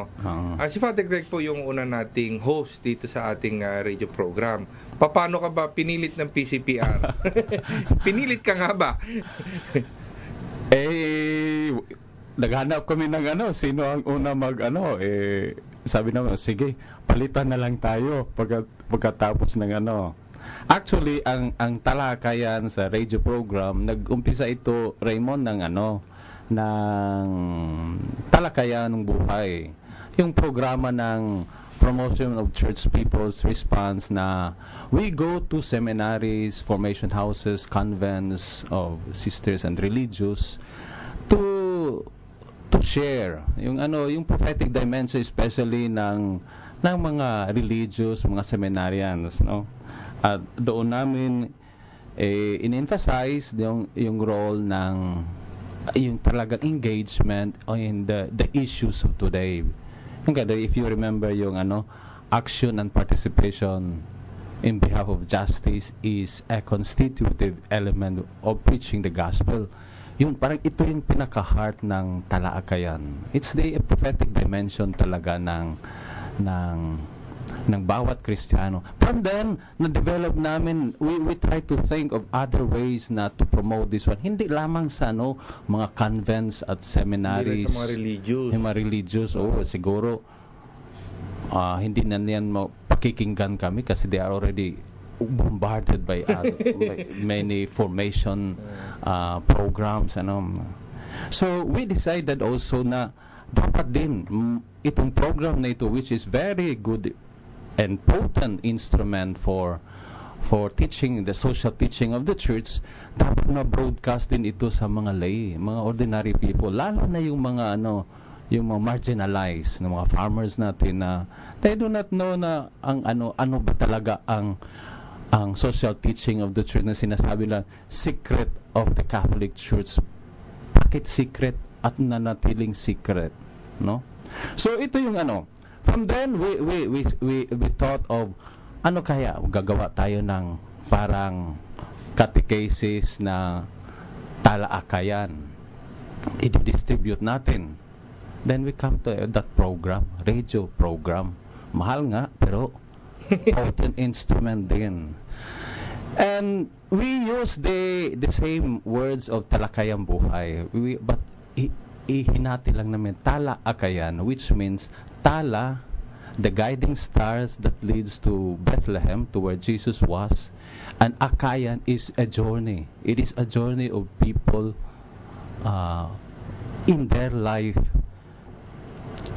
si Father Greg po yung una nating host dito sa ating radio program. Paano ka ba pinilit ng PCPR? Pinilit ka nga ba? Naghanap kami ng sino ang una sabi naman, sige, palitan na lang tayo pagkatapos ng Actually, ang talakayan sa radio program, nag-umpisa ito, Raymond, ng talakayan ng buhay. Yung programa ng Promotion of Church People's Response na we go to seminaries, formation houses, convents of sisters and religious to share yung prophetic dimension, especially ng mga religious, mga seminarians, at doon namin in-emphasize yung role ng yung talagang engagement in the issues of today. If you remember yung action and participation in behalf of justice is a constitutive element of preaching the gospel. Yung parang ito yung pinaka-heart ng talakayan. It's the prophetic dimension talaga ng bawat Kristiyano. From then, na-develop namin, we try to think of other ways na to promote this one. Hindi lamang sa mga convents at seminaries. Hindi sa mga religious. Yung mga religious, siguro, hindi na niyan pakikinggan kami kasi they are already bombarded by many formation programs. So, we decided also na dapat din itong program na ito, which is very good and potent instrument for teaching, the social teaching of the church, dapat na broadcast din ito sa mga lay, mga ordinary people, lalo na yung mga yung mga marginalized na mga farmers natin na they do not know na ang ano ba talaga ang social teaching of the church na sinasabi lang secret of the Catholic Church. Bakit secret at nanatiling secret, no? So ito yung from then we thought of kaya gagawa tayo ng parang catechesis na talakayan, i-distribute natin. Then we come to that program, radio program. Mahal nga, pero potent instrument din. And we use the same words of talakayang buhay. But ihinati lang namin talakayan, which means tala, the guiding stars that leads to Bethlehem, to where Jesus was. And akayan is a journey. It is a journey of people in their life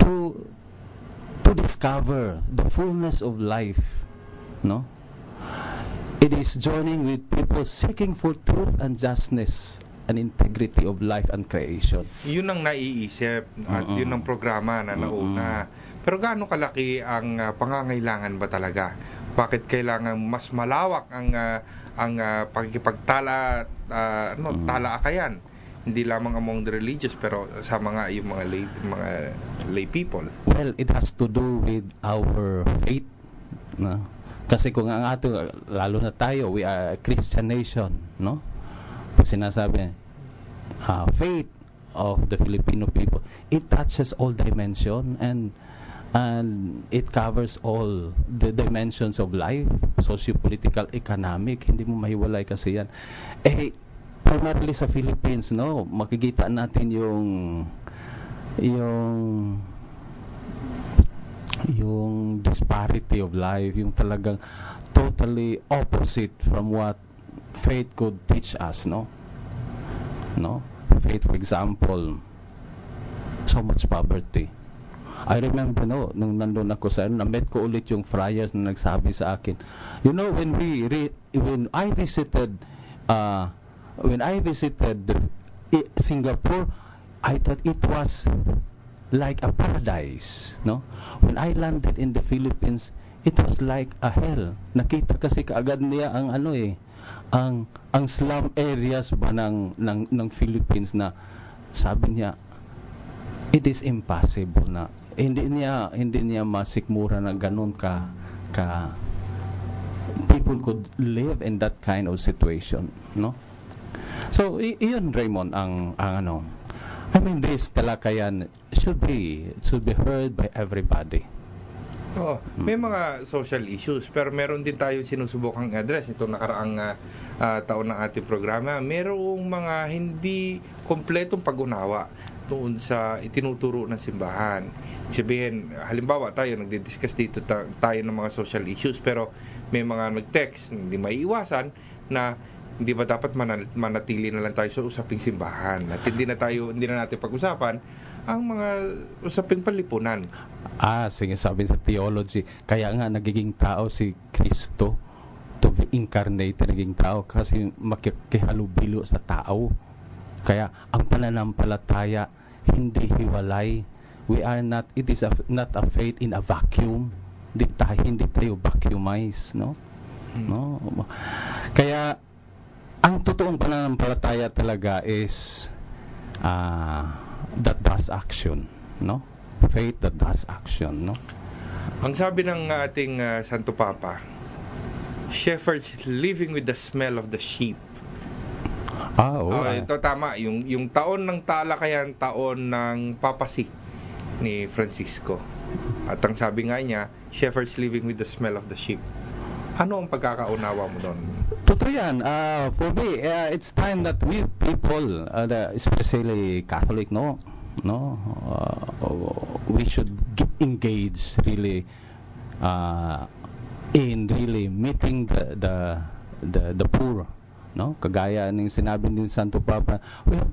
to discover the fullness of life, no? It is journeying with people seeking for truth and justness and integrity of life and creation. Yun ang naiisip at yun ang programa na nauna. Pero gaano kalaki ang pangangailangan ba talaga? Bakit kailangan mas malawak ang pagkikipagtala talaakayan? Hindi lamang among the religious pero sa mga lay people. Well, it has to do with our faith, no? Kasi kung ang ato, lalo na tayo, we are a Christian nation, no? Pag sinasabi faith of the Filipino people, it touches all dimension and it covers all the dimensions of life, socio-political, economic. Hindi mo mahiwalay kasi yan. Primarily sa Philippines, no, makikita natin yung disparity of life, yung talagang totally opposite from what faith could teach us, no? Faith, for example, so much poverty. I remember, no, nung nandun ako sa na-met ko ulit yung friars na nagsabi sa akin, you know, when I visited Singapore, I thought it was like a paradise, no? When I landed in the Philippines, it was like a hell. Nakita kasi kaagad niya ang ang slum areas ba ng Philippines, na sabi niya it is impossible na hindi niya masikmura na ganun ka people could live in that kind of situation, no? So iyon, Raymond, ang ano, I mean, this talakayan should be heard by everybody. Oo, may mga social issues, pero meron din tayo sinusubukang address itong nakaraang taon ng ating programa. Merong mga hindi kompletong pag-unawa doon sa itinuturo ng simbahan. Sabihin, halimbawa tayo nagdi-discuss dito tayo ng mga social issues, pero may mga nag-text, hindi maiiwasan na hindi ba dapat manatili na lang tayo sa usaping simbahan at hindi na natin pag-usapan ang mga usaping panlipunan. Sige, sabi sa theology, kaya nga nagiging tao si Kristo, to be incarnated, naging tao kasi makikihalubilo sa tao. Kaya ang pananampalataya hindi hiwalay. It is not a faith in a vacuum. Hindi tayo vacuumize, no? No. Kaya ang totoong pananampalataya talaga is that does action, no? Faith that does action, no? Ang sabi ng ating Santo Papa, shepherds living with the smell of the sheep. Ito tama, yung taon ng talakayan, taon ng papacy ni Francisco. At ang sabi nga niya, shepherds living with the smell of the sheep. Ano ang pagkakaunawa mo doon? Totoo yan. For me, it's time that we people, especially Catholic, we should engage really in really meeting the poor. No, kagaya ng sinabi ni Santo Papa,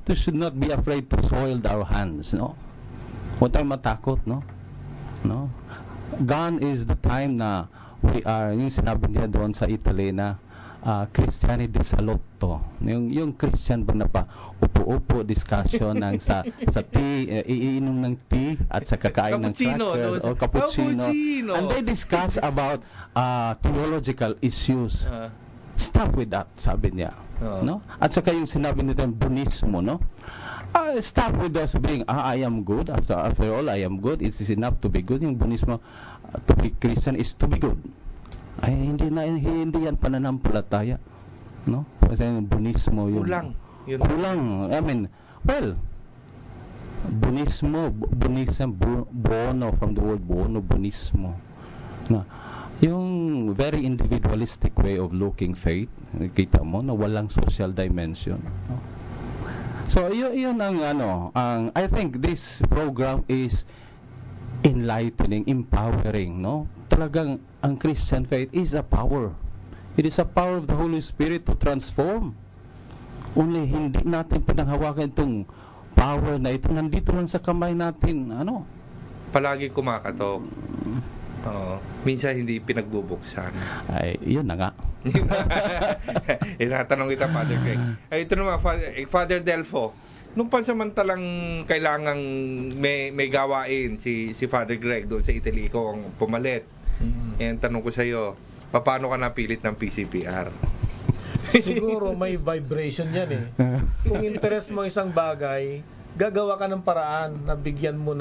should not be afraid to soil our hands. No, huwag tayong matakot. No, gone is the time na we are, yung sinabi niya doon sa Italy na Cristiani di salotto, yung Christian ba na pa upo-upo discussion ng sa tea, iinom ng tea at sa kakain ng crackers o cappuccino, and they discuss about theological issues. Stop with that, sabi niya. No? At saka yung sinabi nito, bunismo, no? Stop with us being, I am good. After all, I am good. It is enough to be good. Yung bunismo, to be Christian is to be good. Ay, hindi yan pananampalataya. No? Kasi yung bunismo, yung kulang. I mean, well, bunismo, bono, from the word bono, bunismo. Na, yung very individualistic way of looking faith, kita mo na walang social dimension. No? So yun ang I think this program is enlightening, empowering, no? Talagang ang Christian faith is a power. It is a power of the Holy Spirit to transform. Only hindi natin pinanghawakan itong power na ito, nandito lang sa kamay natin, palagi kumakatok. Minsan hindi pinagbubuksan. Ay, yun na nga. Tinatanong kita, Father Greg. Ito naman, Father Delfo, nung pansamantalang kailangang may gawain si Father Greg doon sa Italy, ikaw ang pumalit. Tanong ko sa iyo, paano ka napilit ng PCPR? Siguro may vibration yan eh. Kung interest mo isang bagay, gagawa ka ng paraan na bigyan mo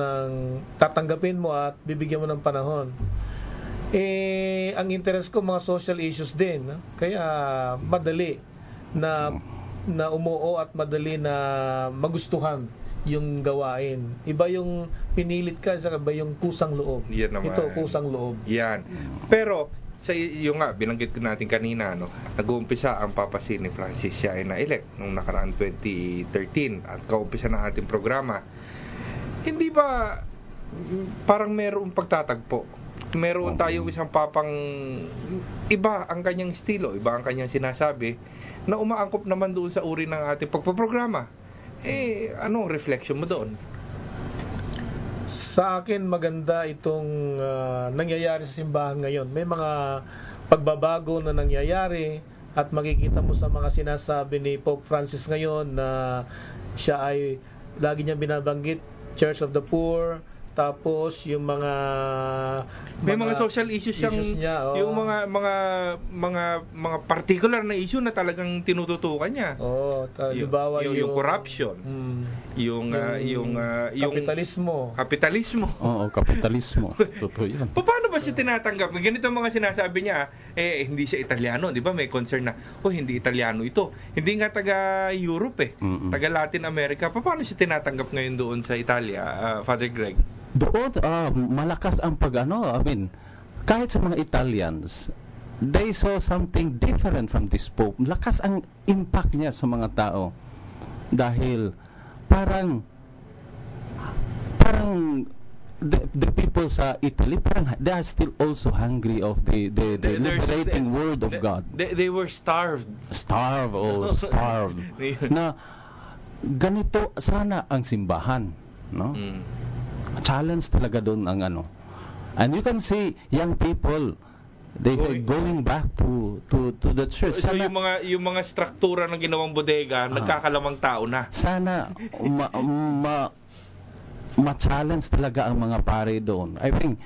tatanggapin mo at bibigyan mo ng panahon. Ang interest ko mga social issues din. Kaya madali na umuo at madali na magustuhan yung gawain. Iba yung pinilit ka, iba yung kusang loob. Yan naman. Ito, kusang loob. Yan. Pero sa yung nga, binanggit ko natin kanina, nag-uumpisa ang papacy ni Francis. Siya ay na-elect nung nakaraan 2013 at kaumpisa ng ating programa. Hindi ba parang merong pagtatagpo? Meron tayong isang papang iba ang kanyang estilo, iba ang kanyang sinasabi na umaangkop naman doon sa uri ng ating pagpaprograma. Anong reflection mo doon? Sa akin maganda itong nangyayari sa simbahan ngayon. May mga pagbabago na nangyayari at makikita mo sa mga sinasabi ni Pope Francis ngayon na siya ay lagi niyang binabanggit Church of the Poor, tapos yung may mga social issues niya, yung mga particular na issue na talagang tinututukan niya. Yung corruption. Yung kapitalismo. Oo, kapitalismo. Totoo 'yan. Paano ba siya tinatanggap? Ganito ang mga sinasabi niya, hindi siya Italiano, 'di ba? May concern na, hindi Italiano ito. Hindi nga taga Europe taga Latin America. Paano siya tinatanggap ngayon doon sa Italia, Father Greg? Doon, malakas ang kahit sa mga Italians, they saw something different from this Pope. Lakas ang impact niya sa mga tao. Dahil, parang the people sa Italy, parang they are still also hungry of the liberating word of God. They were starved. Starved. Na, ganito sana ang simbahan. No? Challenge talaga doon ang and you can see young people they're going back to the church. So yung mga struktura ng ginawang bodega nagkakalamang tao na. Sana ma-challenge talaga ang mga pare doon. I think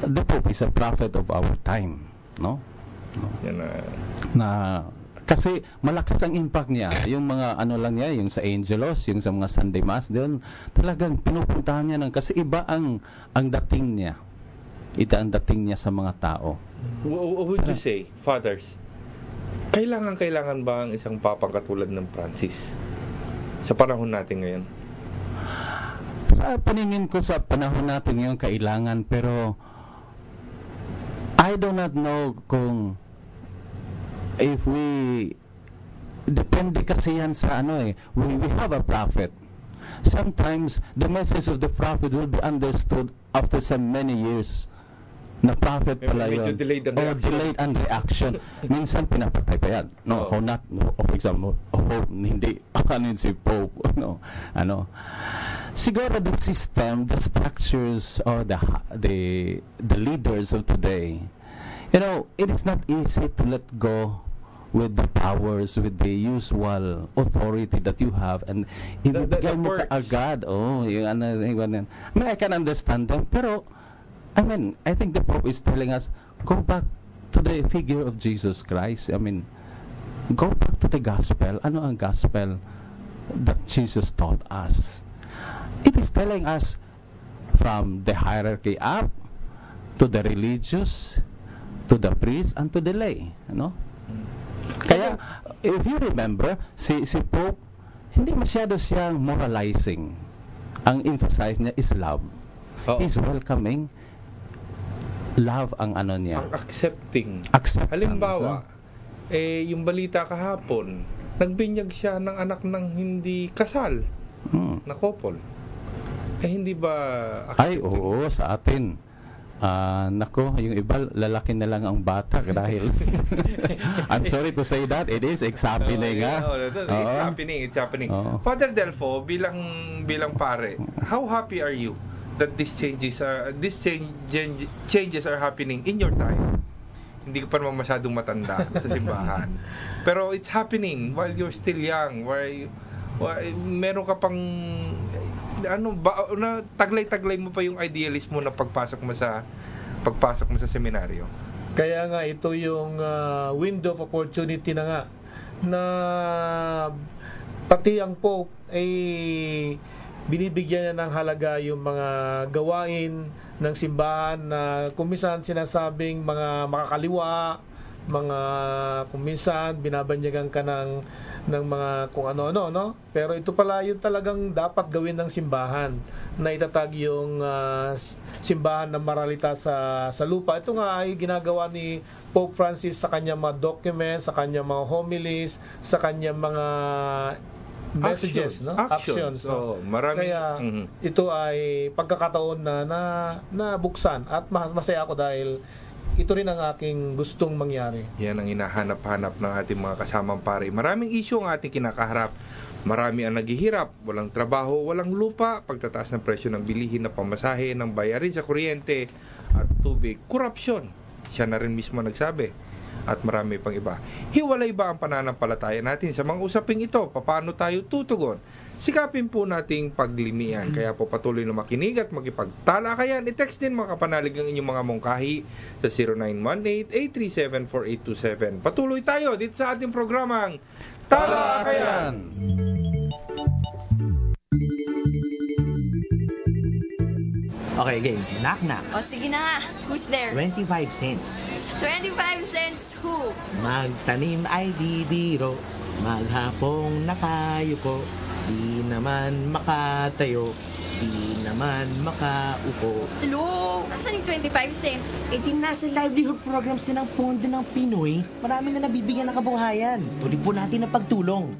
the Pope is a prophet of our time, no? Kasi malakas ang impact niya. Yung mga lang niya, yung sa Angelos, yung sa mga Sunday Mass doon, talagang pinupuntahan niya kasi iba ang dating niya. Ito ang dating niya sa mga tao. What would you say, fathers? Kailangan ba ang isang papang katulad ng Francis sa panahon natin ngayon? Sa paningin ko sa panahon natin ngayon, kailangan, pero I do not know kung if we depende kasi yan sa we have a prophet. Sometimes the message of the prophet will be understood after some many years na prophet pala yun. Delayed ang reaction. Minsan pinapatay pa yan. For example, hindi si Pope. Siguro the system, the structures, or the leaders of today, it is not easy to let go with the powers, with the usual authority that you have, and ibigay mo ka agad. I can understand them, pero I think the Pope is telling us, go back to the figure of Jesus Christ. Go back to the gospel. Ano ang gospel that Jesus taught us? It is telling us from the hierarchy up to the religious, to the priest, and to the lay. Kaya, if you remember, si Pope, hindi masyado siyang moralizing. Ang emphasize niya is love. He's welcoming. Love ang niya. Ang accepting. Halimbawa, yung balita kahapon, nagbinyag siya ng anak ng hindi kasal na couple. Hindi ba accepting? Ay, oo, sa atin. Yung iba, lalaki na lang ang bata dahil I'm sorry to say that, it is happening. It's happening. Father Delfo, bilang pare, how happy are you that these changes are happening in your time? Hindi ka pa naman masyadong matanda sa simbahan. Pero it's happening while you're still young, meron ka pang taglay-taglay mo pa yung idealismo na pagpasok mo sa seminaryo. Kaya nga ito yung window of opportunity na nga na pati ang Pope ay binibigyan niya ng halaga yung mga gawain ng simbahan na kuminsan sinasabing mga makakaliwa, mga kuminsan binabanyagan ka ng mga kung ano-ano, no? Pero ito pala yung talagang dapat gawin ng simbahan na itatag yung simbahan ng moralita sa lupa. Ito nga ay ginagawa ni Pope Francis sa kanyang mga documents, sa kanyang mga homilies, sa kanyang mga messages, actions. So, marami. Kaya ito ay pagkakataon na buksan at masaya ako dahil ito rin ang aking gustong mangyari. Yan ang hinahanap-hanap ng ating mga kasamang pare. Maraming issue ang ating kinakaharap. Marami ang naghihirap, walang trabaho, walang lupa, pagtataas ng presyo ng bilihin na pamasahe, ng bayarin sa kuryente at tubig, korupsyon. Siya na rin mismo nagsabi. At marami pang iba. Hiwalay ba ang pananampalataya natin sa mga usaping ito? Paano tayo tutugon? Sikapin po nating paglimian. Kaya po patuloy na makinig at makipagtalakayan. I-text din mga kapanalig ang inyong mga mungkahi sa 0918-837-4827. Patuloy tayo dito sa ating programang Talakayan! Okay, game. Knock-knock. O sige na, who's there? 25 cents. 25 cents who? Magtanim ay di biro, maghapong nakayuko, di naman makatayo, di naman makaupo. Hello, asan yung 25 cents? Eh di nasa livelihood programs din ng Pondo ng Pinoy, marami na nabibigyan ng kabuhayan. Tuloy po natin ang pagtulong.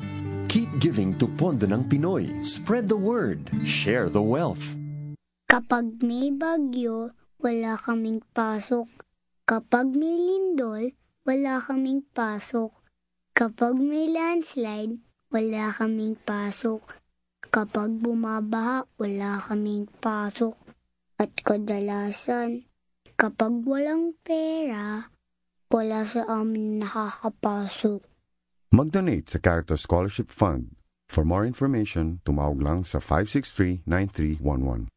Keep giving to Pondo ng Pinoy. Spread the word. Share the wealth. Kapag may bagyo, wala kaming pasok. Kapag may lindol, wala kaming pasok. Kapag may landslide, wala kaming pasok. Kapag bumabaha, wala kaming pasok. At kadalasan, kapag walang pera, wala sa amin nakakapasok. Mag-donate sa Caritas Scholarship Fund. For more information, tumawag lang sa 563-9311.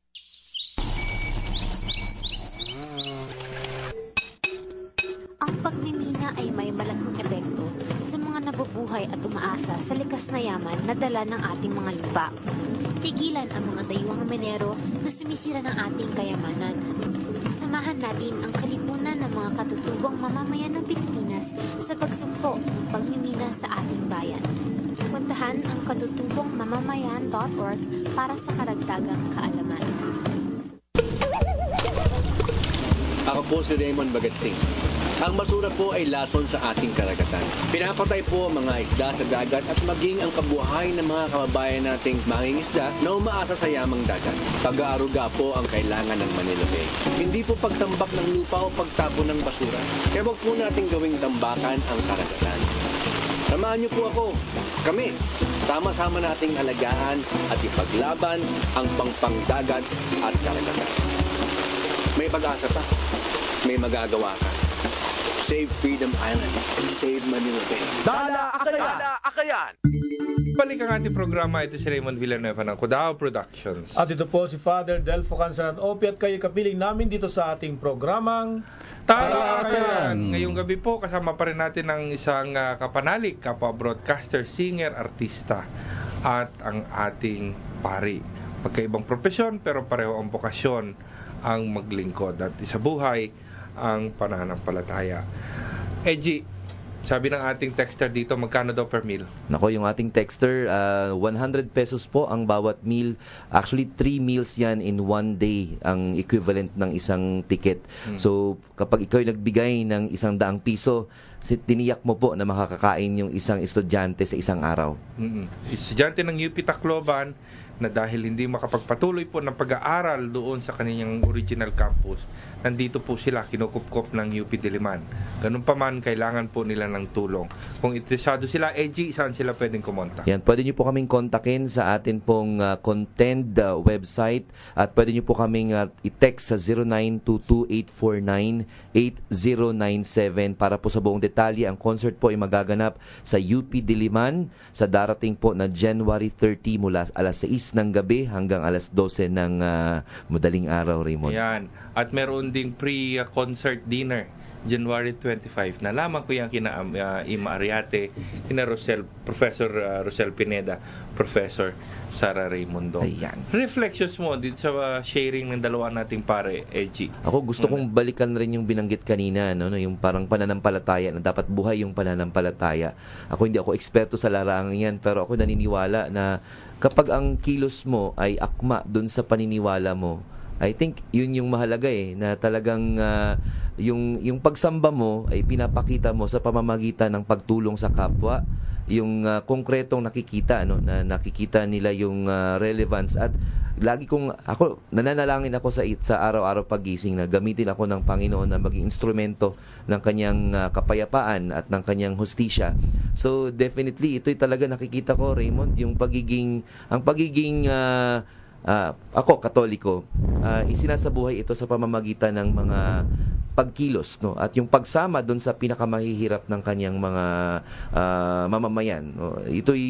Ang pagmimina ay may malaking epekto sa mga nabubuhay at umaasa sa likas na yaman na dala ng ating mga lupa. Tigilan ang mga dayuhang minero na sumisira ng ating kayamanan. Samahan natin ang kalipunan ng mga katutubong mamamayan ng Pilipinas sa pagsumpo ng pagmimina sa ating bayan. Puntahan ang katutubongmamamayan.org para sa karagdagang kaalaman. Ako po si Raymond Bagatsing. Ang basura po ay lason sa ating karagatan. Pinapatay po ang mga isda sa dagat at maging ang kabuhayan ng mga kababayan nating mangingisda na umaasa sa yamang dagat. Pag-aaruga po ang kailangan ng Manila Bay. Hindi po pagtambak ng lupa o pagtapon ng basura. Kaya wag po nating gawing tambakan ang karagatan. Samahan niyo po ako. Kami, sama-sama nating alagaan at ipaglaban ang pangpangdagat at karagatan. May pag-asa pa. May magagawa ka. Save Freedom Island. Save Manila Bay. Dala Akayan! Balik ang ating programa. Ito si Raymond Villanueva ng Codao Productions. At ito po si Father Delfo Cansanan Opie at kayo kapiling namin dito sa ating programang Talakayan! Ngayong gabi po, kasama pa rin natin ang isang kapanalig, kapwa broadcaster, singer, artista at ang ating pari. Magkaibang propesyon pero pareho ang bokasyon ang maglingkod at isa buhay ang pananampalataya. Eji, sabi ng ating texter dito, magkano daw per meal? Nako, yung ating texter, 100 pesos po ang bawat meal. Actually, 3 meals yan in one day, ang equivalent ng isang ticket. So, kapag ikaw nagbigay ng 100 piso, tiniyak mo po na makakakain yung isang estudyante sa isang araw. Estudyante ng UP Tacloban na dahil hindi makapagpatuloy po ng pag-aaral doon sa kanilang original campus, nandito po sila, kinukupkop ng UP Diliman. Ganun pa man, kailangan po nila ng tulong. Kung interesado sila, EG, saan sila pwedeng kumontak? Yan, pwede nyo po kaming kontakin sa atin pong Contend website at pwede nyo po kaming i-text sa 0922-849-8097 para po sa buong detalye. Ang concert po ay magaganap sa UP Diliman sa darating po na January 30 mula alas 6 ng gabi hanggang alas 12 ng madaling araw, Raymond. Yan. At meron ding pre-concert dinner January 25. Nalaman ko yan kina Ima Ariate, kina Professor Rosel Pineda, Professor Sara Raymundo. Ayan. Reflections mo dito sa sharing ng dalawa nating pare, Eji. Ako gusto kong balikan rin yung binanggit kanina, no, yung parang pananampalataya na dapat buhay yung pananampalataya. Hindi ako eksperto sa larangan yan, pero ako naniniwala na kapag ang kilos mo ay akma dun sa paniniwala mo, I think yun yung mahalaga na talagang yung pagsamba mo ay pinapakita mo sa pamamagitan ng pagtulong sa kapwa, konkretong nakikita, no, na nakikita nila yung relevance. At lagi ako nananalangin ako sa araw-araw pagising na gamitin ako ng Panginoon na maging instrumento ng kanyang kapayapaan at ng kanyang hustisya. So definitely ito'y talaga nakikita ko, Raymond, yung ang pagiging ako Katoliko, isinasabuhay ito sa pamamagitan ng mga pagkilos, no, at yung pagsama doon sa pinakamahihirap ng kanyang mga mamamayan, no. Ito'y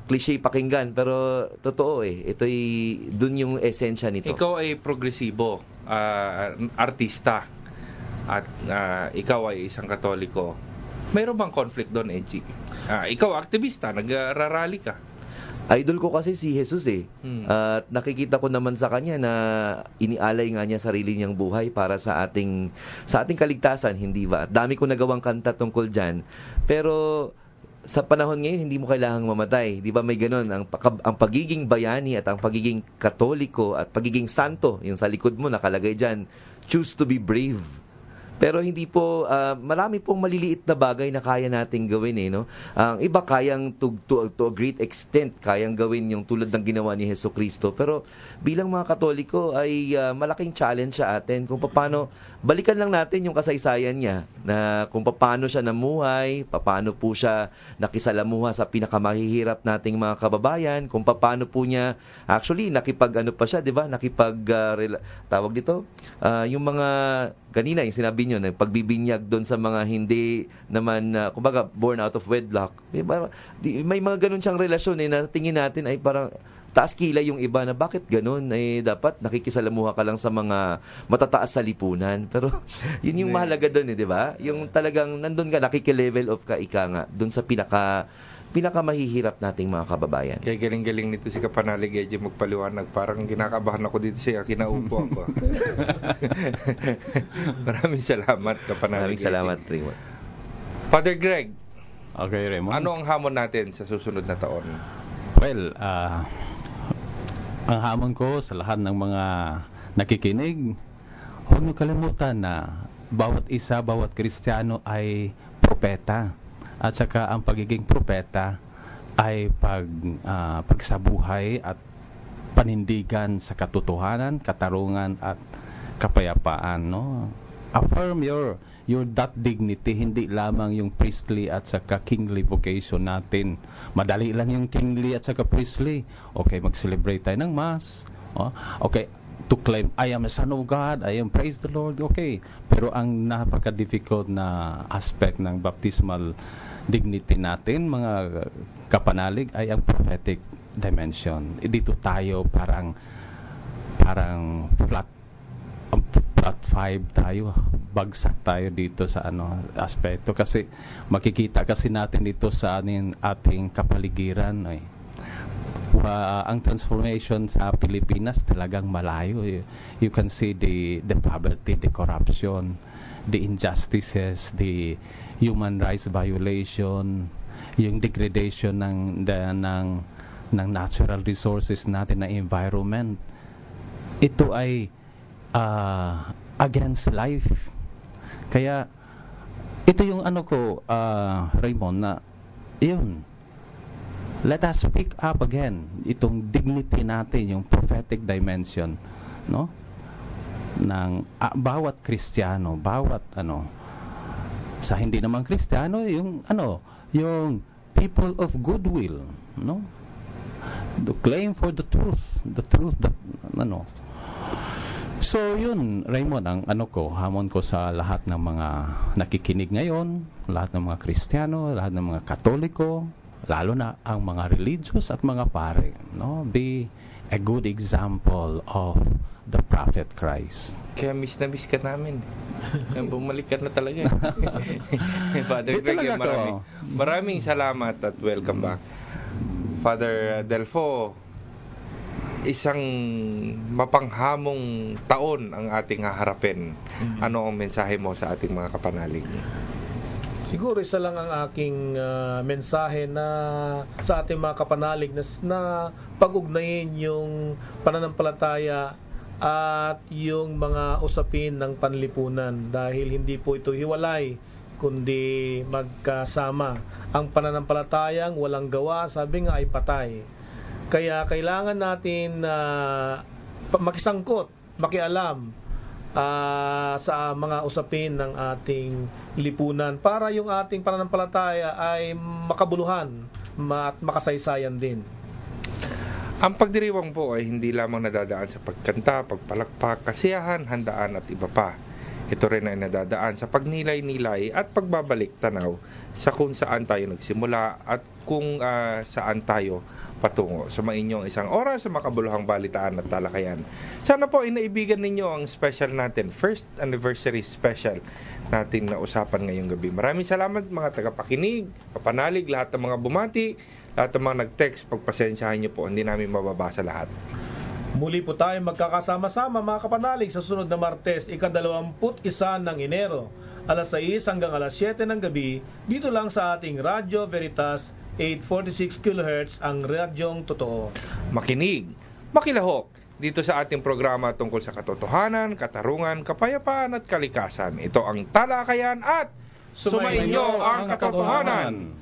cliche pakinggan pero totoo ito'y doon yung esensya nito. Ikaw ay progresibo, artista, at ikaw ay isang Katoliko. Mayroon bang conflict doon, Edgy? Ikaw aktivista, nagrarally ka. Idol ko kasi si Jesus At nakikita ko naman sa kanya na inialay nga niya sarili niyang buhay para sa ating kaligtasan, hindi ba? Dami ko nagawang kanta tungkol diyan. Pero sa panahon ngayon hindi mo kailangang mamatay, 'di ba? May ganoon ang pagiging bayani at ang pagiging Katoliko at pagiging santo, yung sa likod mo nakalagay diyan, choose to be brave. Pero hindi po, marami pong maliliit na bagay na kaya nating gawin no? Ang iba kayang to a great extent, kayang gawin yung tulad ng ginawa ni Jesucristo. Pero bilang mga Katoliko ay malaking challenge sa atin kung paano, balikan lang natin yung kasaysayan niya, na kung paano siya namuhay, paano po siya nakisalamuha sa pinakamahihirap nating mga kababayan, kung paano po niya, actually, pa siya, di ba? Tawag dito, yung mga, kanina, yung sinabi niyo, pagbibinyag doon sa mga hindi naman, kumbaga, born out of wedlock. May mga ganun siyang relasyon na tingin natin ay parang taas kilay yung iba na bakit ganun? Dapat nakikisalamuha ka lang sa mga matataas sa lipunan. Pero yun yung mahalaga doon, di ba? Yung talagang nandun ka, nakikilevel of ka, ika nga, doon sa pinakamahihirap nating mga kababayan. Kaya galing-galing nito si Kapanalig Edgy magpaliwanag. Parang kinakabahan ako dito siya. Kinaupo ako. Maraming salamat, Kapanalig Edgy. Maraming salamat, Raymond. Father Greg. Okay, Raymond. Ano ang hamon natin sa susunod na taon? Well, ang hamon ko sa lahat ng mga nakikinig, huwag niyo kalimutan na bawat Kristiyano ay propeta. At saka ang pagiging propeta ay pagsabuhay at panindigan sa katotohanan, katarungan at kapayapaan, no? Affirm your that dignity, hindi lamang yung priestly at saka kingly vocation natin. Madali lang yung kingly at saka priestly. Okay, mag-celebrate tayo ng mass. Okay, to claim, I am a son of God, I am praise the Lord, okay. Pero ang napaka-difficult na aspect ng baptismal dignity natin, mga kapanalig, ay ang prophetic dimension. Dito tayo parang flat 5 tayo, bagsak tayo dito sa aspekto, kasi makikita kasi natin dito sa ating kapaligiran ang transformation sa Pilipinas talagang malayo. You can see the poverty, the corruption, the injustices, the human rights violation, yung degradation ng natural resources natin, na environment. Ito ay against life. Kaya ito yung Raymond, na yun, let us pick up again itong dignity natin, yung prophetic dimension, no, ng bawat Kristiyano, bawat sa hindi naman Kristiyano, yung people of goodwill, no, to claim for the truth that So yun, Raymond, ang hamon ko sa lahat ng mga nakikinig ngayon, lahat ng mga Kristiyano, lahat ng mga Katoliko, lalo na ang mga religious at mga pare, no? Be a good example of the Prophet Christ. Kaya miss ka namin. Bumalik ka na talaga. Father Greg, maraming salamat at welcome back. Father Delfo, isang mapanghamong taon ang ating haharapin. Ano ang mensahe mo sa ating mga kapanalig? Siguro isa lang ang aking mensahe na sa ating mga kapanalig na pag-ugnayin yung pananampalataya at yung mga usapin ng panlipunan, dahil hindi po ito hiwalay, kundi magkasama. Ang pananampalatayang walang gawa, sabi nga, ay patay. Kaya kailangan natin makisangkot, makialam sa mga usapin ng ating lipunan para yung ating pananampalataya ay makabuluhan at makasaysayan din. Ang pagdiriwang po ay hindi lamang nadadaan sa pagkanta, pagpalakpak, kasiyahan, handaan at iba pa. Ito rin ay nadadaan sa pagnilay-nilay at pagbabalik tanaw sa kung saan tayo nagsimula at kung saan tayo patungo. Sumain isang oras sa makabuluhang balitaan at talakayan. Sana po inaibigan ninyo ang special natin, first anniversary special natin na usapan ngayong gabi. Maraming salamat mga tagapakinig, kapanalig, lahat ng mga bumati, lahat ng mga nag-text, pagpasensyahan nyo po, hindi namin mababasa lahat. Muli po tayo magkakasama-sama mga kapanalig sa sunod na Martes, ika-21 ng Enero, alas 6 hanggang alas 7 ng gabi, dito lang sa ating Radyo Veritas 846 kHz, ang radyong totoo. Makinig, makilahok dito sa ating programa tungkol sa katotohanan, katarungan, kapayapaan at kalikasan. Ito ang talakayan at sumainyo ang katotohanan.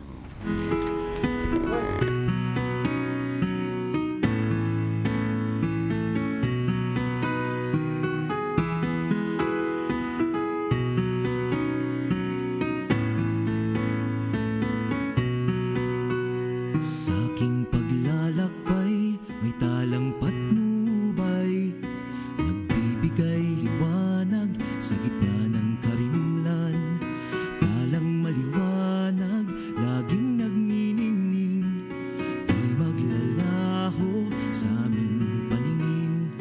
Sa aking paglalakbay, may talang patnubay, nagbibigay liwanag sa gitna ng karimlan. Talang maliwanag, laging nagniningning, di maglalaho sa aming paningin.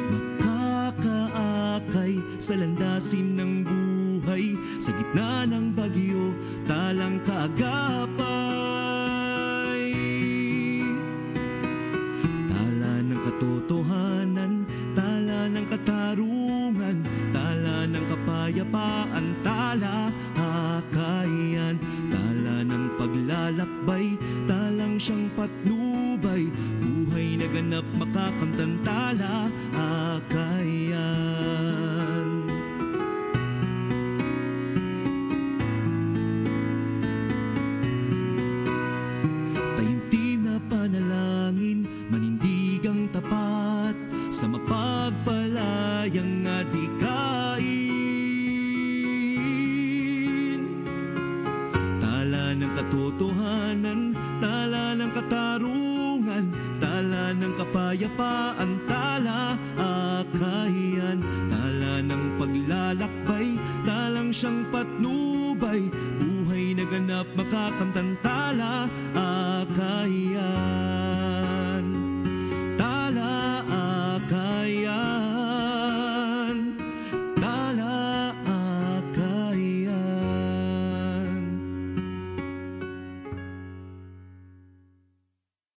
Makakaakay sa landasin ng buhay, sa gitna ng bagyo, talang kaagapay. Katotohanan, tala ng katarungan, tala ng kapayapaan, tala hakayan, tala ng paglalakbay, talang siyang patnubay, buhay na ganap makakamtan, tala hakayan. Taimtim na panalangin, manindigang tapat sa mapagpalayang adikain. Tala ng katotohanan, tala ng katarungan, tala ng kapayapaan, tala akayan, tala ng paglalakbay, talang siyang patnubay, buhay na ganap makakamtan, tala akayan.